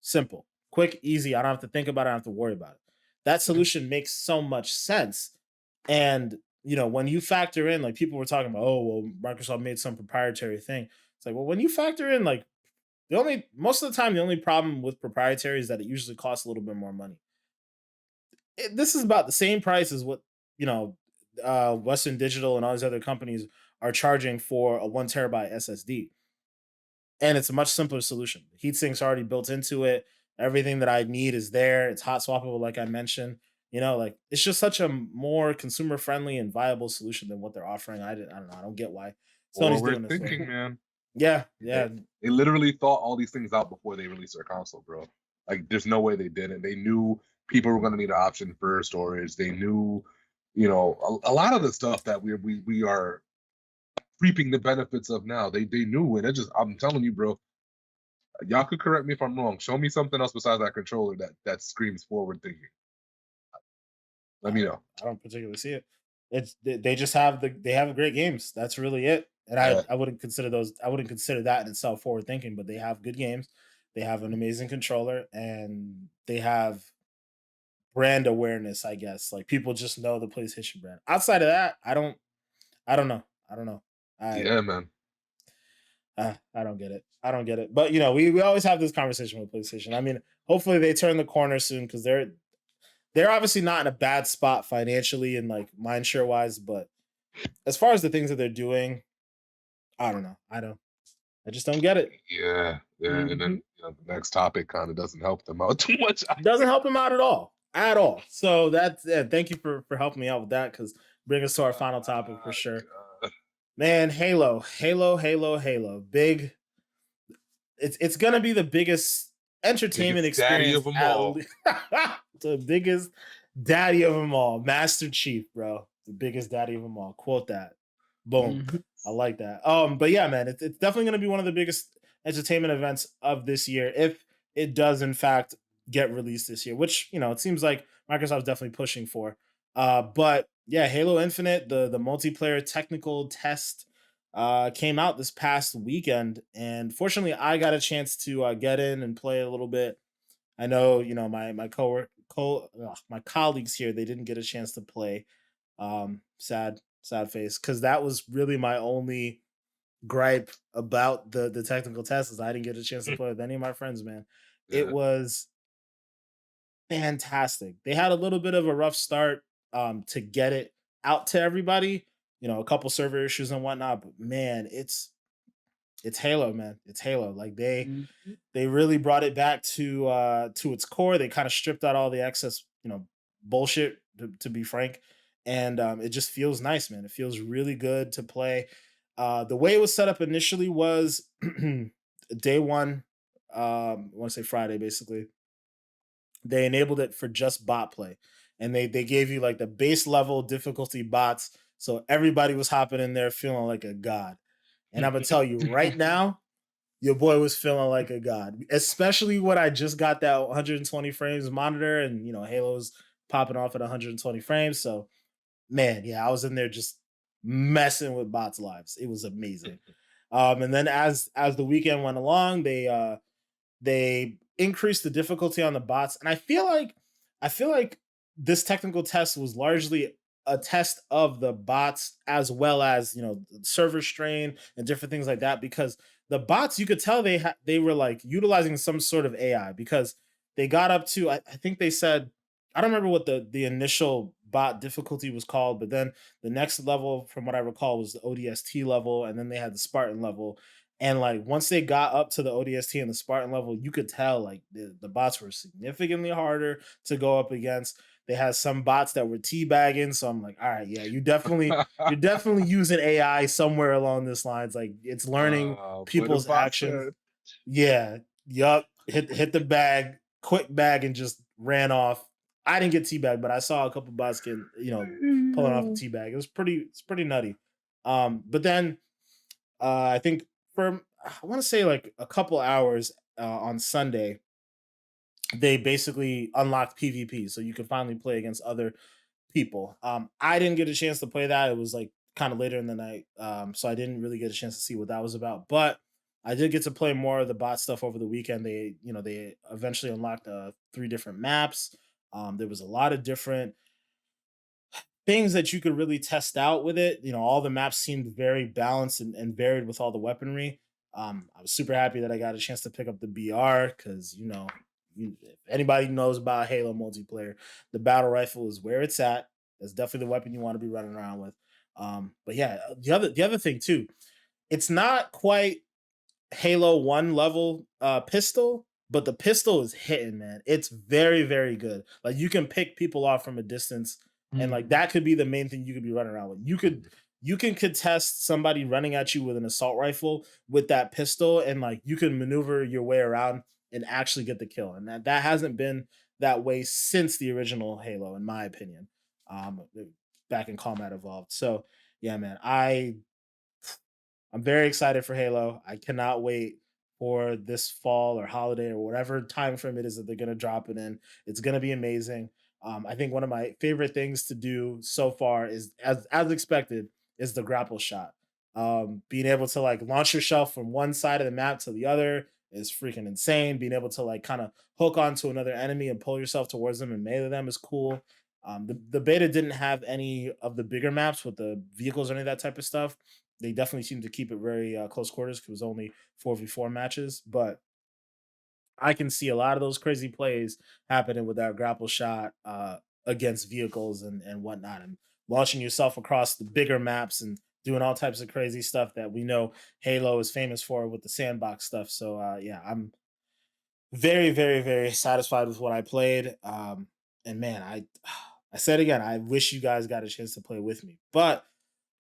Simple, quick, easy. I don't have to think about it. I don't have to worry about it. That solution makes so much sense. And when you factor in, like people were talking about, oh well, Microsoft made some proprietary thing. It's like, well, when you factor in, like most of the time, the only problem with proprietary is that it usually costs a little bit more money. This is about the same price as what Western Digital and all these other companies are charging for a 1 terabyte SSD, and it's a much simpler solution. The heat sink's already built into it. Everything that I need is there. It's hot swappable, like I mentioned. Like it's just such a more consumer friendly and viable solution than what they're offering. I don't know. I don't get why Sony's Forward doing this. thinking, man. Yeah. They literally thought all these things out before they released their console, bro. Like, there's no way they didn't. They knew people were going to need an option for storage. They knew, a lot of the stuff that we are reaping the benefits of now. They knew it. I'm telling you, bro. Y'all could correct me if I'm wrong. Show me something else besides that controller that screams forward thinking. Let me know. I don't particularly see it. They just have they have great games. That's really it. And I wouldn't consider that in itself forward thinking, but they have good games. They have an amazing controller and they have brand awareness, I guess. Like people just know the PlayStation brand. Outside of that, I don't know. Yeah, man. I don't get it. I don't get it. But we always have this conversation with PlayStation. I mean, hopefully they turn the corner soon because they're obviously not in a bad spot financially and like mindshare wise, but as far as the things that they're doing, I don't know. I just don't get it. Yeah, and Mhm. then the next topic kind of doesn't help them out too much. Doesn't help him out at all. At all. So that's thank you for helping me out with that because bring us to our final topic for sure. God. Man, Halo. Big. It's gonna be the biggest entertainment Biggest daddy experience of them all. the biggest daddy of them all, Master Chief, bro. The biggest daddy of them all. Quote that. Boom. Mhm. I like that. But yeah, man, it's definitely gonna be one of the biggest entertainment events of this year if it does in fact get released this year, which it seems like Microsoft's definitely pushing for. But yeah, Halo Infinite, the multiplayer technical test came out this past weekend, and fortunately, I got a chance to get in and play a little bit. I know, my colleagues here, they didn't get a chance to play. Sad face, because that was really my only gripe about the technical test is I didn't get a chance to play with any of my friends. Man, it Yeah. was fantastic. They had a little bit of a rough start to get it out to everybody. A couple server issues and whatnot, but man, it's Halo, man. It's Halo. Like Mhm. they really brought it back to its core. They kind of stripped out all the excess, bullshit to be frank. And it just feels nice, man. It feels really good to play. The way it was set up initially was day one, I want to say Friday, basically. They enabled it for just bot play. And they gave you like the base level difficulty bots. So everybody was hopping in there feeling like a god. And I'm gonna tell you right now, your boy was feeling like a god, especially when I just got that 120 frames monitor and Halo's popping off at 120 frames. So man, yeah, I was in there just messing with bots' lives. It was amazing. And then as the weekend went along, they increased the difficulty on the bots, and I feel like this technical test was largely a test of the bots as well as server strain and different things like that because the bots you could tell they were like utilizing some sort of AI because they got up to I think they said I don't remember what the initial bot difficulty was called, but then the next level from what I recall was the ODST level, and then they had the Spartan level, and like once they got up to the ODST and the Spartan level, you could tell like the bots were significantly harder to go up against. They had some bots that were teabagging, so I'm like, all right, yeah, you're definitely using AI somewhere along this lines. Like it's learning What people's about actions. said? Yeah, yup, hit the bag, quick bag, and just ran off. I didn't get teabagged, but I saw a couple bots get pulling off a teabag. It's pretty nutty. But then I think for I want to say like a couple hours on Sunday, they basically unlocked PvP, so you can finally play against other people. I didn't get a chance to play that. It was like kind of later in the night, so I didn't really get a chance to see what that was about. But I did get to play more of the bot stuff over the weekend. They eventually unlocked three different maps. There was a lot of different things that you could really test out with it. All the maps seemed very balanced and varied with all the weaponry. I was super happy that I got a chance to pick up the BR because if anybody knows about Halo multiplayer, the battle rifle is where it's at. That's definitely the weapon you want to be running around with. But yeah, the other thing too, it's not quite Halo 1 level pistol, but the pistol is hitting, man. It's very, very good. Like you can pick people off from a distance, and like that could be the main thing you could be running around with. You can contest somebody running at you with an assault rifle with that pistol, and like you can maneuver your way around and actually get the kill. And that hasn't been that way since the original Halo, in my opinion. Back in Combat Evolved. So yeah, man, I'm very excited for Halo. I cannot wait for this fall or holiday or whatever time frame it is that they're going to drop it in. It's going to be amazing. I think one of my favorite things to do so far is, as expected, is the grapple shot. Being able to like launch yourself from one side of the map to the other is freaking insane. Being able to like kind of hook onto another enemy and pull yourself towards them and melee them is cool. The beta didn't have any of the bigger maps with the vehicles or any of that type of stuff. They definitely seemed to keep it very close quarters because it was only 4v4 matches. But I can see a lot of those crazy plays happening with that grapple shot against vehicles and whatnot, and launching yourself across the bigger maps and doing all types of crazy stuff that we know Halo is famous for with the sandbox stuff. So yeah, I'm very, very, very satisfied with what I played. And man, I said again, I wish you guys got a chance to play with me. But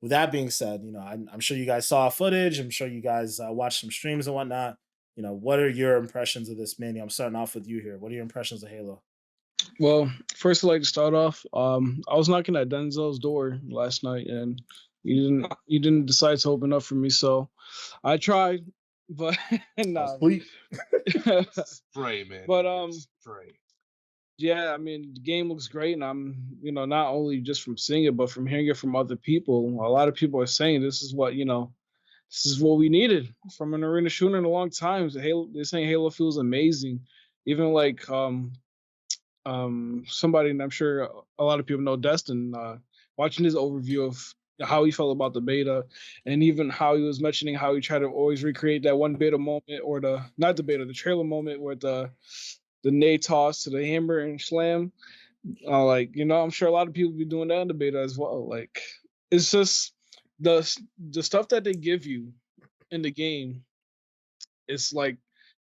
with that being said, I'm sure you guys saw footage. I'm sure you guys watched some streams and whatnot. What are your impressions of this mania? I'm starting off with you here. What are your impressions of Halo? Well, first I'd like to start off. I was knocking at Denzel's door last night, and you didn't decide to open up for me, so I tried, but nah. Sleep. Spray, man. But Spray. yeah, I mean, the game looks great, and I'm, not only just from seeing it, but from hearing it from other people. A lot of people are saying this is what, this is what we needed from an arena shooter in a long time. So they're saying Halo feels amazing. Even like somebody, and I'm sure a lot of people know Destin, watching his overview of how he felt about the beta, and even how he was mentioning how he tried to always recreate that one beta moment, or the trailer moment where the nade toss to the hammer and slam. I'm sure a lot of people be doing that in the beta as well. Like, it's just the stuff that they give you in the game. It's like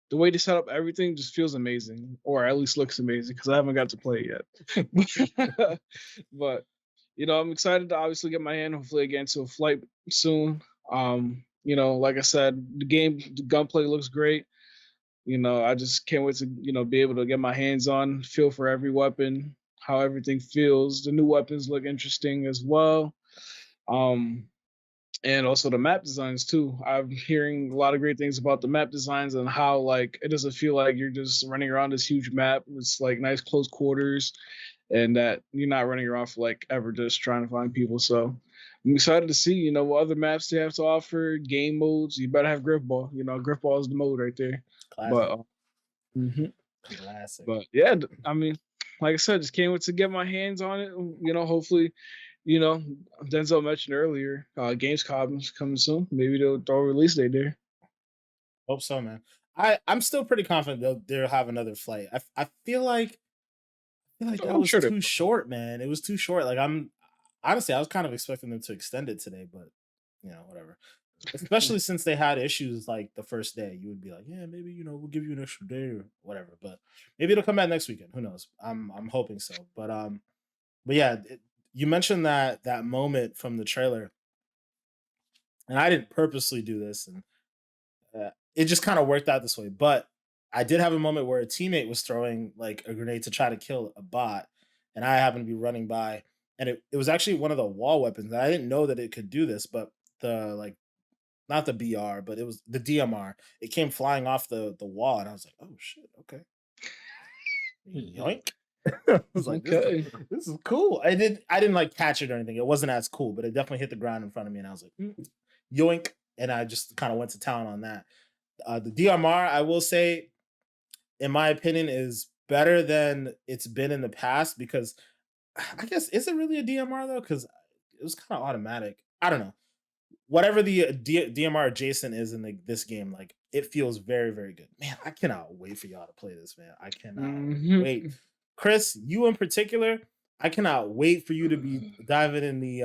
the way they set up everything just feels amazing, or at least looks amazing, because I haven't got to play it yet. But I'm excited to obviously get my hand, hopefully, get into a flight soon. Like I said, the gunplay looks great. I just can't wait to be able to get my hands on, feel for every weapon, how everything feels. The new weapons look interesting as well. And also the map designs too. I'm hearing a lot of great things about the map designs, and how like it doesn't feel like you're just running around this huge map. It's like nice close quarters, and that you're not running around for like ever just trying to find people. So I'm excited to see what other maps they have to offer, game modes. You better have grip ball. Grip ball is the mode right there. Classic. But Classic. but yeah, I mean, like I said, just can't wait to get my hands on it. Hopefully, Denzel mentioned earlier, Gamescom is coming soon. Maybe they'll throw a release date there. Hope so, man. I'm still pretty confident they'll have another flight. I feel like that was too short, man. It was too short. Like, honestly, I was kind of expecting them to extend it today, but whatever. Especially since they had issues like the first day, you would be like, yeah, maybe we'll give you an extra day or whatever. But maybe it'll come back next weekend. Who knows? I'm hoping so. But yeah, you mentioned that moment from the trailer, and I didn't purposely do this, and it just kind of worked out this way. But I did have a moment where a teammate was throwing like a grenade to try to kill a bot, and I happened to be running by, and it was actually one of the wall weapons. And I didn't know that it could do this, but the not the BR, but it was the DMR. It came flying off the wall, and I was like, "Oh shit, okay." Yoink! I was like, Okay. this is cool. I didn't like catch it or anything. It wasn't as cool, but it definitely hit the ground in front of me, and I was like, yoink! And I just kind of went to town on that. The DMR, I will say, in my opinion, is better than it's been in the past, because I guess, is it really a DMR though? Because it was kind of automatic. I don't know. Whatever the DMR adjacent is in this game, like, it feels very, very good. Man, I cannot wait for y'all to play this, man. I cannot wait. Chris, you in particular, I cannot wait for you to be diving in the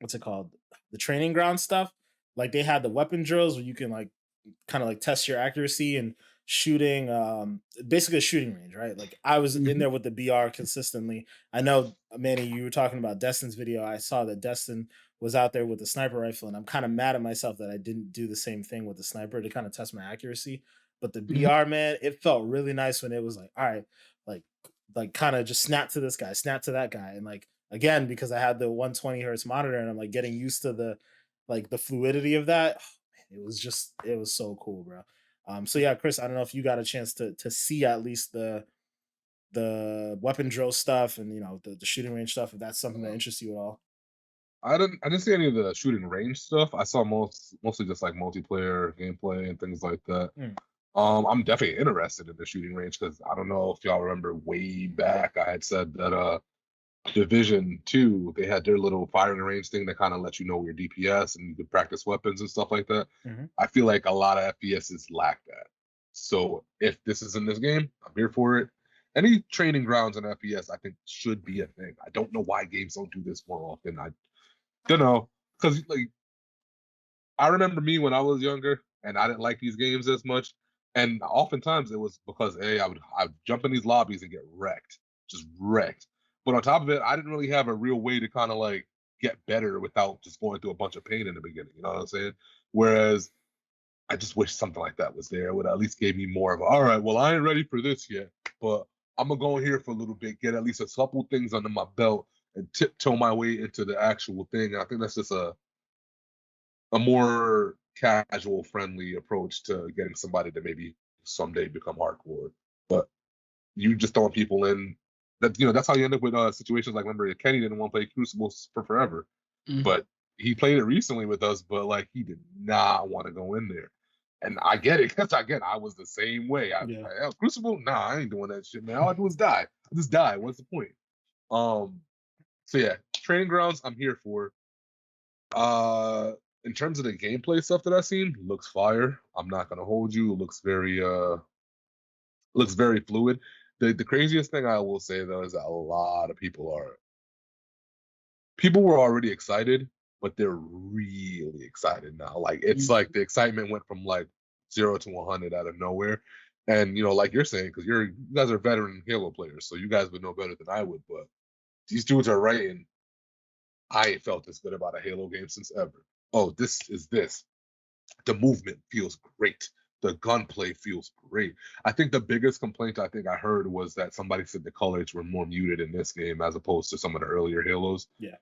what's it called? The training ground stuff. Like, they had the weapon drills where you can like kind of like test your accuracy and shooting, basically a shooting range, right? Like, I was in there with the BR consistently. I know, Manny, you were talking about Destin's video. I saw that Destin was out there with the sniper rifle, and I'm kind of mad at myself that I didn't do the same thing with the sniper to kind of test my accuracy. But the BR, man, it felt really nice when it was like, all right, like kind of just snap to this guy, snap to that guy. And like, again, because I had the 120 hertz monitor, and I'm like getting used to the fluidity of that. It was so cool, bro. So yeah, Chris, I don't know if you got a chance to see at least the weapon drill stuff, and the shooting range stuff, if that's something that interests you at all. I didn't see any of the shooting range stuff. I saw mostly just like multiplayer gameplay and things like that. I'm definitely interested in the shooting range because I don't know if y'all remember way back I had said that Division 2, they had their little firing range thing that kind of let you know your DPS and you could practice weapons and stuff like that. Mm-hmm. I feel like a lot of FPSs lack that. So if this is in this game, I'm here for it. Any training grounds in FPS, I think, should be a thing. I don't know why games don't do this more often. I don't know because like I remember me when I was younger and I didn't like these games as much. And oftentimes it was because I'd jump in these lobbies and get wrecked, just wrecked. But on top of it, I didn't really have a real way to kind of like get better without just going through a bunch of pain in the beginning. You know what I'm saying? Whereas I just wish something like that was there. It would at least give me more of a, all right, well, I ain't ready for this yet, but I'm gonna go in here for a little bit, get at least a couple things under my belt and tiptoe my way into the actual thing. And I think that's just a more casual, friendly approach to getting somebody to maybe someday become hardcore. But you just throwing people in that that's how you end up with situations like remember Kenny didn't want to play Crucible for forever, but he played it recently with us, but like he did not want to go in there. And I get it, because again, I was the same way. Crucible, nah, I ain't doing that shit, man. All I do is die. I just die. What's the point? So yeah, training grounds, I'm here for. In terms of the gameplay stuff that I've seen, looks fire. I'm not gonna hold you. It looks very fluid. The craziest thing I will say though is that a lot of people were already excited, but they're really excited now. Like it's like the excitement went from like 0 to 100 out of nowhere. And like you're saying, because you guys are veteran Halo players, so you guys would know better than I would. But these dudes are writing, I ain't felt this good about a Halo game since ever. Oh, this is this. The movement feels great. The gunplay feels great. I think the biggest complaint I think I heard was that somebody said the colors were more muted in this game as opposed to some of the earlier Halos. Yeah.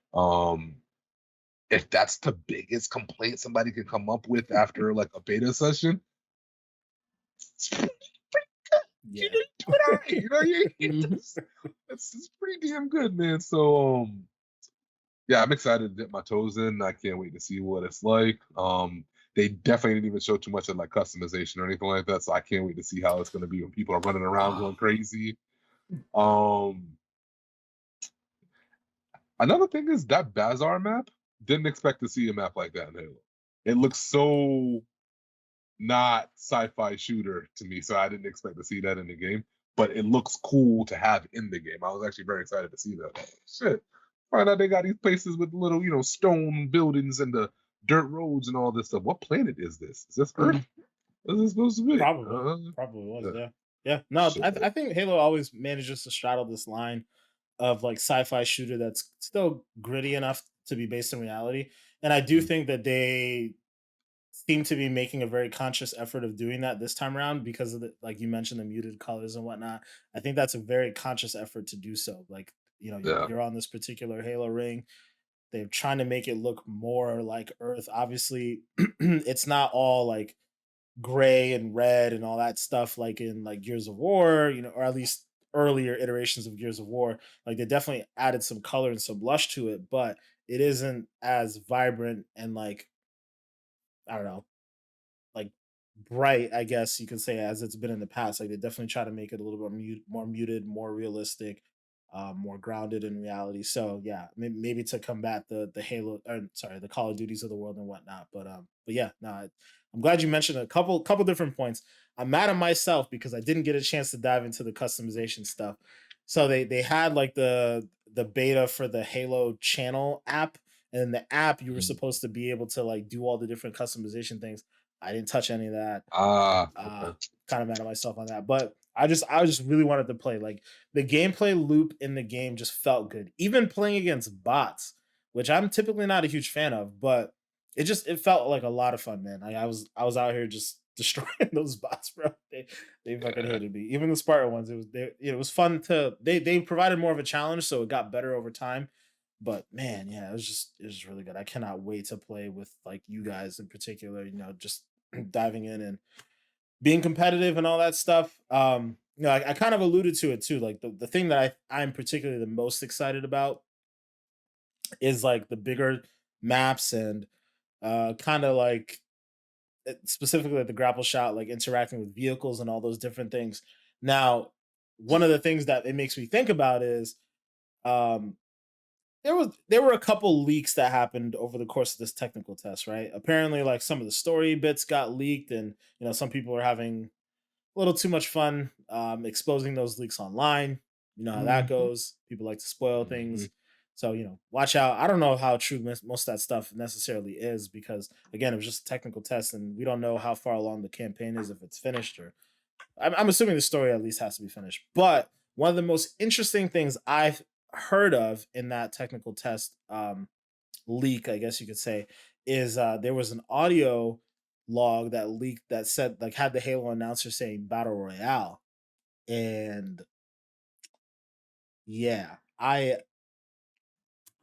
If that's the biggest complaint somebody can come up with after like a beta session, yeah, it's pretty damn good, man. So yeah, I'm excited to dip my toes in. I can't wait to see what it's like. They definitely didn't even show too much of like customization or anything like that, so I can't wait to see how it's going to be when people are running around going crazy. Another thing is that Bazaar map. Didn't expect to see a map like that in Halo. It looks so not sci-fi shooter to me, so I didn't expect to see that in the game. But it looks cool to have in the game. I was actually very excited to see that. Shit. Find out they got these places with little, stone buildings and the dirt roads and all this stuff. What planet is this? Is this Earth? What is this supposed to be? Probably was, yeah. No, I think Halo always manages to straddle this line of like sci-fi shooter that's still gritty enough to be based in reality. And I do think that they seem to be making a very conscious effort of doing that this time around because of the, like you mentioned, the muted colors and whatnot. I think that's a very conscious effort to do so. Like, you're on this particular Halo ring. They're trying to make it look more like Earth. Obviously, it's not all like gray and red and all that stuff like in like Gears of War, or at least earlier iterations of Gears of War. Like they definitely added some color and some blush to it, but it isn't as vibrant and like, I don't know, like bright, I guess you could say, as it's been in the past. Like they definitely try to make it a little bit more muted, more realistic, more grounded in reality. So yeah, maybe to combat the Halo, or sorry, the Call of Duties of the world and whatnot. But yeah, no, I'm glad you mentioned a couple different points. I'm mad at myself because I didn't get a chance to dive into the customization stuff. So they had like the beta for the Halo channel app, and in the app you were supposed to be able to like do all the different customization things. I didn't touch any of that. Okay. Kind of mad at myself on that, but I just really wanted to play. Like the gameplay loop in the game just felt good, even playing against bots, which I'm typically not a huge fan of, but it felt like a lot of fun, man. I was out here just destroying those bots, bro. They fucking hated me. Even the Spartan ones, it was fun to they provided more of a challenge, so it got better over time. But man, yeah, it was just really good. I cannot wait to play with like you guys in particular. Just diving in and being competitive and all that stuff. I kind of alluded to it too. Like the thing that I'm particularly the most excited about is like the bigger maps and kind of like specifically like the grapple shot, like interacting with vehicles and all those different things. Now, one of the things that it makes me think about is um, there were a couple leaks that happened over the course of this technical test, right? Apparently, like some of the story bits got leaked, and some people are having a little too much fun exposing those leaks online. You know how that Mhm. goes. People like to spoil Hmm. things. So, watch out. I don't know how true most of that stuff necessarily is because, again, it was just a technical test and we don't know how far along the campaign is, if it's finished or I'm assuming the story at least has to be finished. But one of the most interesting things I've heard of in that technical test leak, I guess you could say, is there was an audio log that leaked that said like had the Halo announcer saying Battle Royale. And yeah, I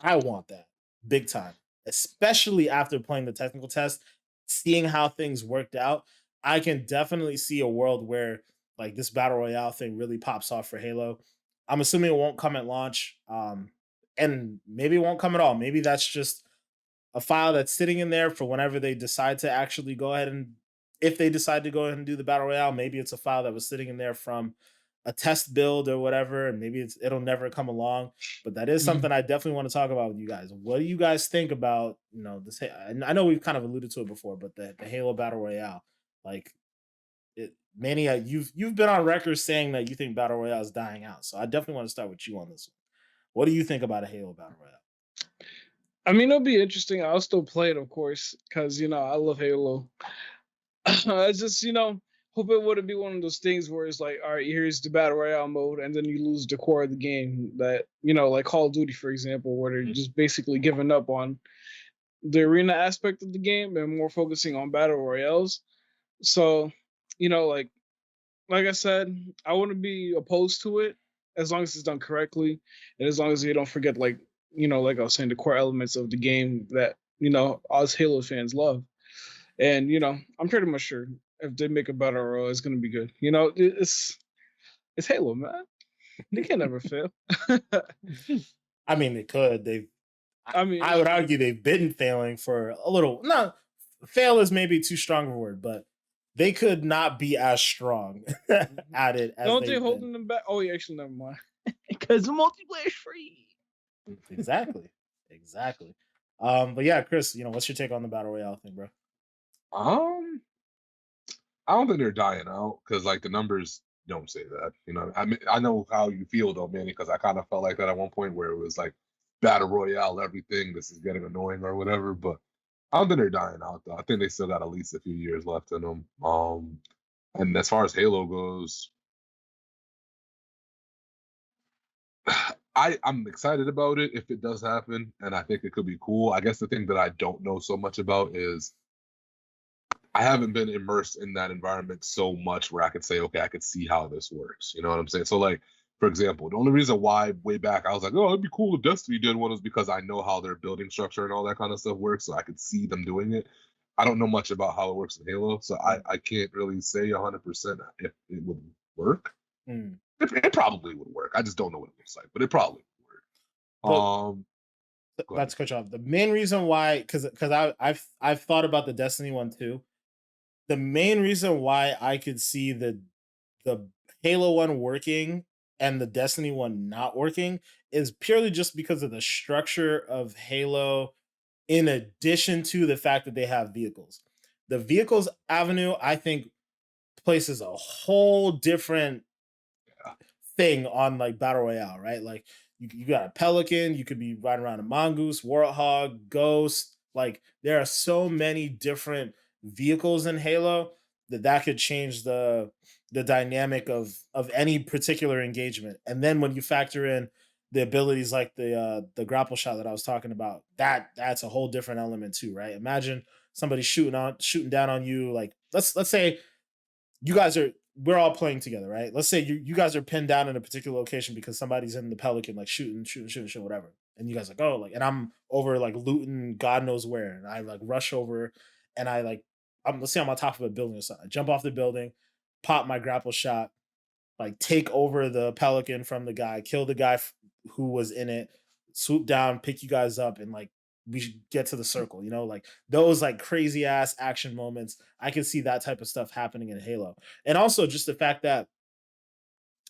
want that big time, especially after playing the technical test, seeing how things worked out. I can definitely see a world where like this battle royale thing really pops off for Halo. I'm assuming it won't come at launch, and maybe it won't come at all. Maybe that's just a file that's sitting in there for whenever they decide to actually go ahead and if they decide to go ahead and do the battle royale, maybe it's a file that was sitting in there from a test build or whatever, and maybe it'll never come along. But that is Mhm. something I definitely want to talk about with you guys. What do you guys think about this? And I know we've kind of alluded to it before, but the Halo battle royale, like Mania, you've been on record saying that you think battle royale is dying out. So I definitely want to start with you on this one. What do you think about a Halo battle royale? I mean, it'll be interesting. I'll still play it, of course, because I love Halo. I just hope it wouldn't be one of those things where it's like, all right, here's the battle royale mode, and then you lose the core of the game. That like Call of Duty, for example, where they're just basically giving up on the arena aspect of the game and more focusing on battle royales. So, like I said, I wouldn't be opposed to it as long as it's done correctly, and as long as they don't forget, like like I was saying, the core elements of the game that us Halo fans love. And I'm pretty much sure if they make a battle royale, it's gonna be good. It's Halo, man. They can never fail. I mean, they could. They've I mean, I it's would true. argue they've been failing for a little. No, fail is maybe too strong of a word, but they could not be as strong Mhm. at it The as only thing they've been. holding them back. Oh, yeah, actually, never mind. Because the multiplayer is free. Exactly, exactly. But yeah, Chris, what's your take on the battle royale thing, bro? Um, I don't think they're dying out because like the numbers don't say that. I mean, I know how you feel though, Manny, because I kind of felt like that at one point where it was like battle royale, everything. This is getting annoying or whatever. But I don't think they're dying out though. I think they still got at least a few years left in them. And as far as Halo goes, I'm excited about it if it does happen, and I think it could be cool. I guess the thing that I don't know so much about is I haven't been immersed in that environment so much where I could say, okay, I could see how this works. You know what I'm saying? So, like, for example, the only reason why way back I was like, oh, it'd be cool if Destiny did one is because I know how their building structure and all that kind of stuff works, so I could see them doing it. I don't know much about how it works in Halo, so I can't really say 100% if it would work. Mm. It probably would work. I just don't know what it looks like, but it probably would work. Well, Go not ahead. to cut you off. The main reason why, because I've thought about the Destiny one too. The main reason why I could see the Halo one working and the Destiny one not working is purely just because of the structure of Halo, in addition to the fact that they have vehicles. The vehicles avenue, I think, places a whole different Yeah. thing on like battle royale, right? Like you got a pelican, you could be riding around a mongoose, warthog, ghost. Like there are so many different vehicles in Halo that could change the dynamic of any particular engagement. And then when you factor in the abilities like the grapple shot that I was talking about, that's a whole different element too, right? Imagine somebody shooting down on you. Like let's say you guys are we're all playing together, right? Let's say you guys are pinned down in a particular location because somebody's in the Pelican, like shooting, whatever. And you guys are like, oh, like, and I'm over like looting God knows where. And I like rush over and I like, let's say I'm on top of a building or something. I jump off the building, pop my grapple shot, like take over the Pelican from the guy, kill the guy who was in it, swoop down, pick you guys up, and like we should get to the circle, you know, like those like crazy ass action moments. I can see that type of stuff happening in Halo. And also just the fact that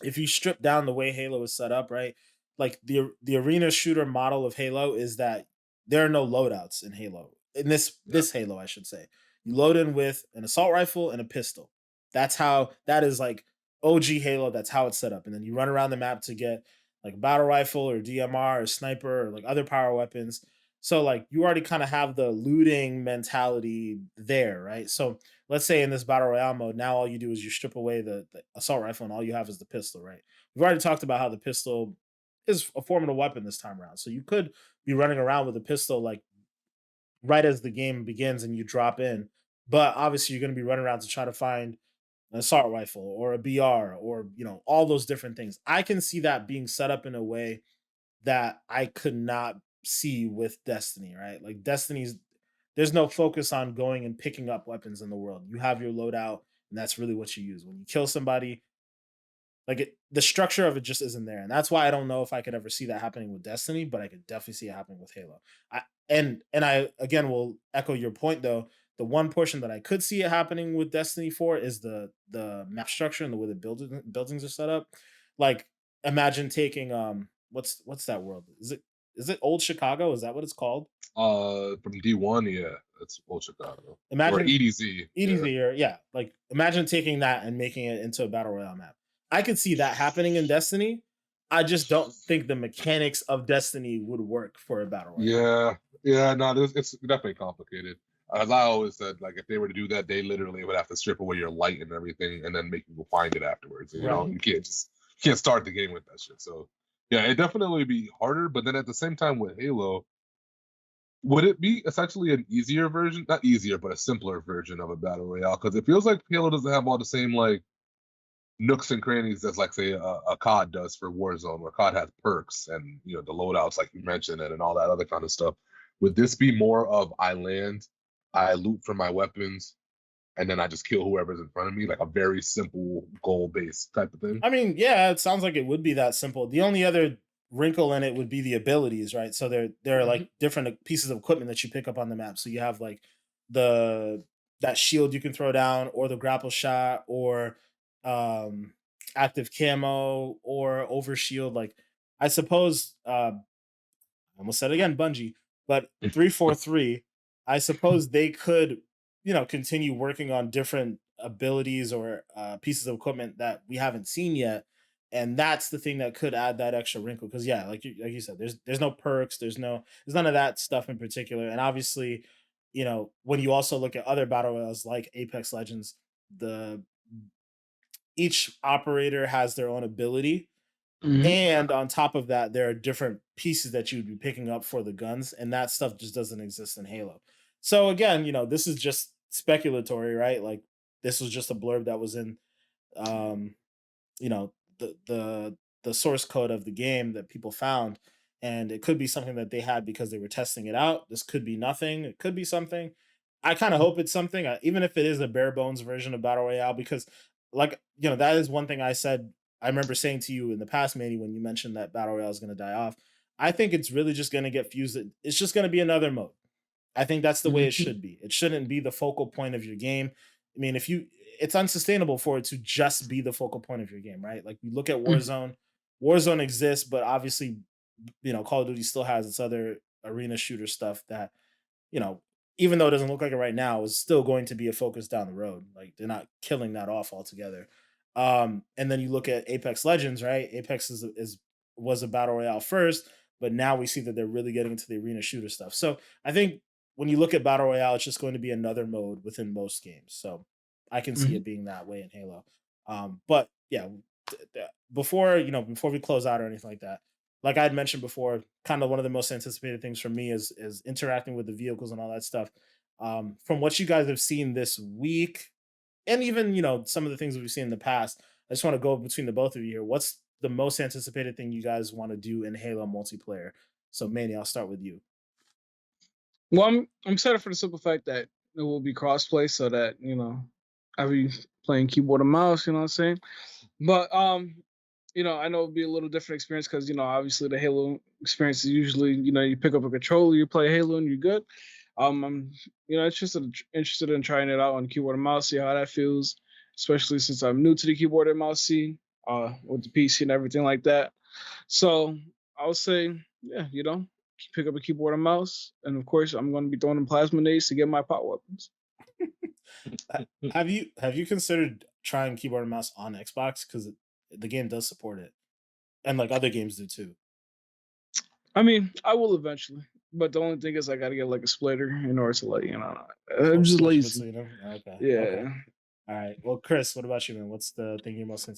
if you strip down the way Halo is set up, right? Like the arena shooter model of Halo is that there are no loadouts in Halo. In this Halo, I should say. You load in with an assault rifle and a pistol. That's how that is like OG Halo, that's how it's set up. And then you run around the map to get like a battle rifle or DMR or sniper or like other power weapons. So like you already kind of have the looting mentality there, right? So let's say in this battle royale mode, now all you do is you strip away the assault rifle and all you have is the pistol, right? We've already talked about how the pistol is a formidable weapon this time around. So you could be running around with a pistol like right as the game begins and you drop in. But obviously you're going to be running around to try to find an assault rifle or a BR or all those different things. I can see that being set up in a way that I could not see with Destiny, right? Like Destiny's there's no focus on going and picking up weapons in the world. You have your loadout and that's really what you use. When you kill somebody, like the structure of it just isn't there. And that's why I don't know if I could ever see that happening with Destiny, but I could definitely see it happening with Halo. And I again will echo your point though. The one portion that I could see it happening with Destiny 4 is the map structure and the way the buildings are set up. Like imagine taking what's that world? Is it Old Chicago? Is that what it's called? From D1, yeah, that's Old Chicago. Imagine or EDZ. EDZ or yeah, like imagine taking that and making it into a battle royale map. I could see that happening in Destiny. I just don't think the mechanics of Destiny would work for a battle royale. Yeah, no, it's definitely complicated. As I always said, like if they were to do that, they literally would have to strip away your light and everything, and then make people find it afterwards. You know, you can't start the game with that shit. So yeah, it definitely would be harder. But then at the same time with Halo, would it be essentially an easier version? Not easier, but a simpler version of a battle royale? Because it feels like Halo doesn't have all the same like nooks and crannies as like say a COD does for Warzone, where COD has perks and the loadouts like you mentioned and all that other kind of stuff. Would this be more of I land, I loot for my weapons, and then I just kill whoever's in front of me, like a very simple goal-based type of thing? I mean, yeah, it sounds like it would be that simple. The only other wrinkle in it would be the abilities, right? So there are like different pieces of equipment that you pick up on the map. So you have like the that shield you can throw down, or the grapple shot, or active camo, or overshield. Like I suppose I almost said it again, Bungie, but 343, I suppose they could, continue working on different abilities or pieces of equipment that we haven't seen yet. And that's the thing that could add that extra wrinkle. Because yeah, like you said, there's no perks, there's none of that stuff in particular. And obviously, when you also look at other battle royales like Apex Legends, the each operator has their own ability, and on top of that, there are different pieces that you'd be picking up for the guns, and that stuff just doesn't exist in Halo. So again, this is just speculatory, right? Like this was just a blurb that was in um, the source code of the game that people found, and it could be something that they had because they were testing it out. This could be nothing. It could be something. I kind of hope it's something, even if it is a bare bones version of battle royale, because like that is one thing I said. I remember saying to you in the past, Manny, when you mentioned that battle royale is going to die off. I think it's really just going to get fused. It's just going to be another mode. I think that's the way it should be. It shouldn't be the focal point of your game. I mean, it's unsustainable for it to just be the focal point of your game, right? Like we look at Warzone. Warzone exists, but obviously, Call of Duty still has its other arena shooter stuff that, even though it doesn't look like it right now, is still going to be a focus down the road. Like they're not killing that off altogether. And then you look at Apex Legends, right? Apex was a battle royale first, but now we see that they're really getting into the arena shooter stuff. So I think when you look at battle royale, it's just going to be another mode within most games. So I can see it being that way in Halo. But yeah, before we close out or anything like that, like I had mentioned before, kind of one of the most anticipated things for me is interacting with the vehicles and all that stuff. From what you guys have seen this week, and even some of the things we've seen in the past, I just want to go between the both of you here. What's the most anticipated thing you guys want to do in Halo multiplayer? So Manny, I'll start with you. Well, I'm excited for the simple fact that it will be crossplay, so that I'll be playing keyboard and mouse. You know what I'm saying? But I know it'd be a little different experience because obviously the Halo experience is usually you pick up a controller, you play Halo, and you're good. I'm interested in trying it out on keyboard and mouse, see how that feels, especially since I'm new to the keyboard and mouse scene, with the PC and everything like that. So I would say, yeah, pick up a keyboard and mouse, and of course I'm going to be throwing in plasma nades to get my pot weapons. Have you considered trying keyboard and mouse on Xbox, because the game does support it, and like other games do too? I mean, I will eventually, but the only thing is I got to get like a splitter in order to I'm just lazy. Okay. Yeah. Okay. All right. Well, Chris, what about you, man? What's the thing you're most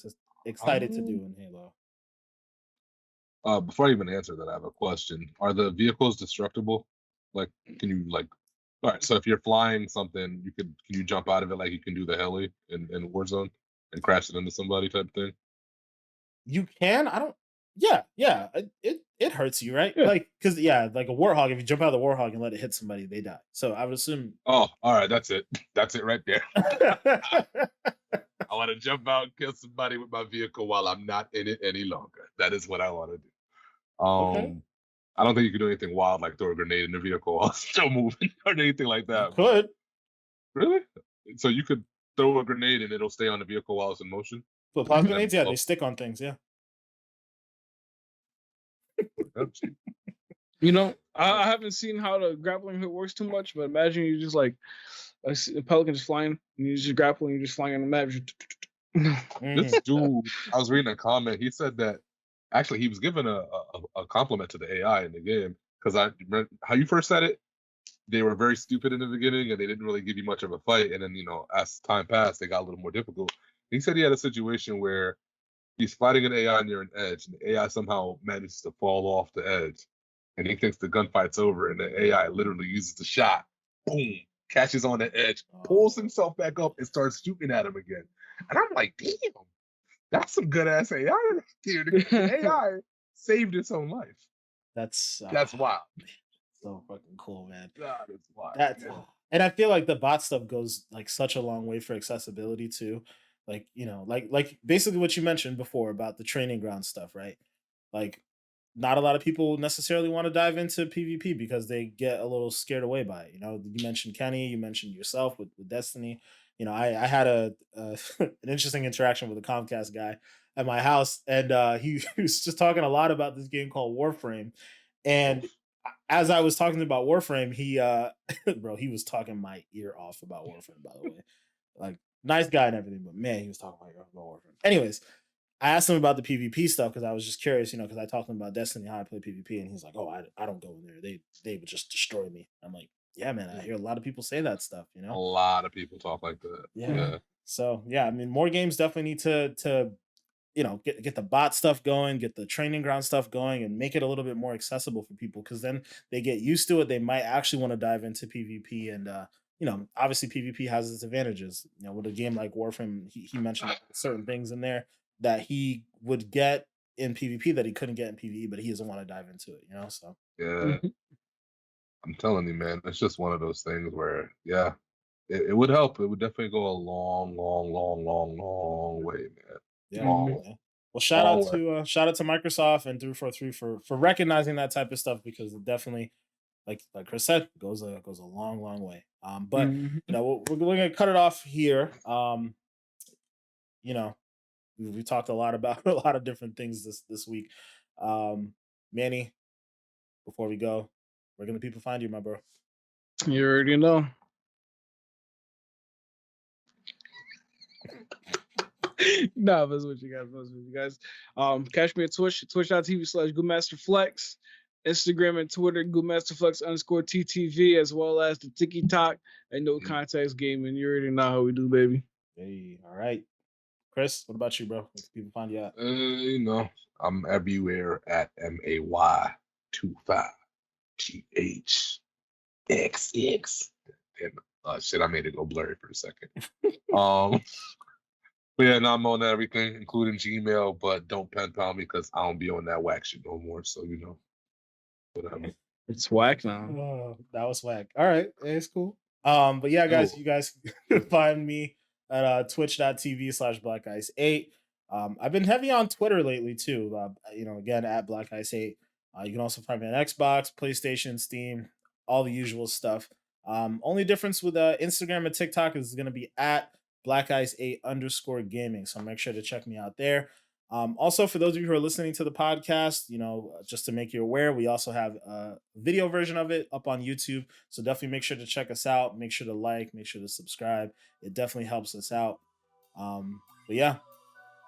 excited to do in Halo? Before I even answer that, I have a question. Are the vehicles destructible? Like, can you like? All right. So if you're flying something, can you jump out of it like you can do the heli in Warzone and crash it into somebody type thing? You can. I don't. Yeah. It hurts you, right? Yeah. Like, because like a warthog. If you jump out of the warthog and let it hit somebody, they die. So I would assume. Oh, all right. That's it. That's it right there. I want to jump out and kill somebody with my vehicle while I'm not in it any longer. That is what I want to do. Okay. I don't think you can do anything wild like throw a grenade in the vehicle while it's still moving or anything like that. You could. Really? So you could throw a grenade and it'll stay on the vehicle while it's in motion? But plasma grenades, yeah, they stick on things, yeah. I haven't seen how the grappling hook works too much, but imagine you just like a pelican just flying, and you just grappling, you're just flying on the map. This dude, I was reading a comment. He said that actually he was given a compliment to the AI in the game, because how you first said it, they were very stupid in the beginning and they didn't really give you much of a fight. And then as time passed, they got a little more difficult. He said he had a situation where he's fighting an AI near an edge, and the AI somehow manages to fall off the edge, and he thinks the gunfight's over, and the AI literally uses the shot, boom, catches on the edge, pulls himself back up, and starts shooting at him again. And I'm like, damn, that's some good ass AI. The AI saved its own life. That's wild. So fucking cool, man. That is wild. And I feel like the bot stuff goes like such a long way for accessibility too. Like, like basically what you mentioned before about the training ground stuff, right? Like, not a lot of people necessarily want to dive into PvP because they get a little scared away by it. You mentioned Kenny, you mentioned yourself with Destiny. I had an interesting interaction with a Comcast guy at my house, and he was just talking a lot about this game called Warframe. And as I was talking about Warframe, he bro, he was talking my ear off about Warframe, by the way. Like, nice guy and everything, but man, he was talking my ear off about Warframe. Anyways, I asked him about the PvP stuff because I was just curious, because I talked to him about Destiny, how I play PvP, and he's like, "Oh, I don't go in there. They would just destroy me." I'm like, "Yeah, man, I hear a lot of people say that stuff, A lot of people talk like that. Yeah. So, yeah, I mean, more games definitely need to get the bot stuff going, get the training ground stuff going, and make it a little bit more accessible for people, because then they get used to it. They might actually want to dive into PvP, and obviously PvP has its advantages. With a game like Warframe, he mentioned certain things in there that he would get in PvP that he couldn't get in PvE, but he doesn't want to dive into it. So yeah, I'm telling you, man, it's just one of those things where, yeah, it would help. It would definitely go a long, long, long, long, long way, man. Yeah. Well, shout out to Microsoft and 343 for recognizing that type of stuff, because it definitely, like Chris said, goes a long, long way. But we're going to cut it off here. We talked a lot about a lot of different things this week. Manny, before we go, where can the people find you, my bro? You already know. Nah, that's what you guys. Catch me at twitch.tv/GoodMasterFlex, Instagram and Twitter, GoodMasterFlex_TTV, as well as the TikTok and No Context Gaming. You already know how we do, baby. Hey, all right. Chris, what about you, bro? Where can people find you at? I'm everywhere at MAY25THXX. Shit, I made it go blurry for a second. But yeah, now I'm on everything, including Gmail, but don't pen pal me because I don't be on that whack shit no more. So, whatever. It's whack now. Oh, that was whack. All right. It's cool. But yeah, guys, you guys can find me at twitch.tv/blackice8. I've been heavy on Twitter lately too. Again at Black Ice 8. You can also find me on Xbox, PlayStation, Steam, all the usual stuff. Only difference with Instagram and TikTok is going to be at Black Ice 8 _ gaming. So make sure to check me out there. Also, for those of you who are listening to the podcast, just to make you aware, we also have a video version of it up on YouTube. So definitely make sure to check us out. Make sure to like, make sure to subscribe. It definitely helps us out. But yeah,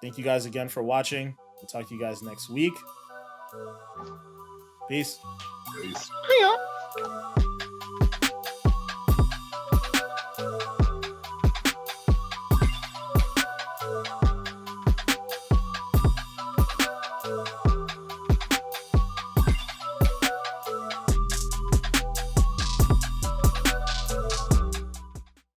thank you guys again for watching. We'll talk to you guys next week. Peace. Peace. Yeah.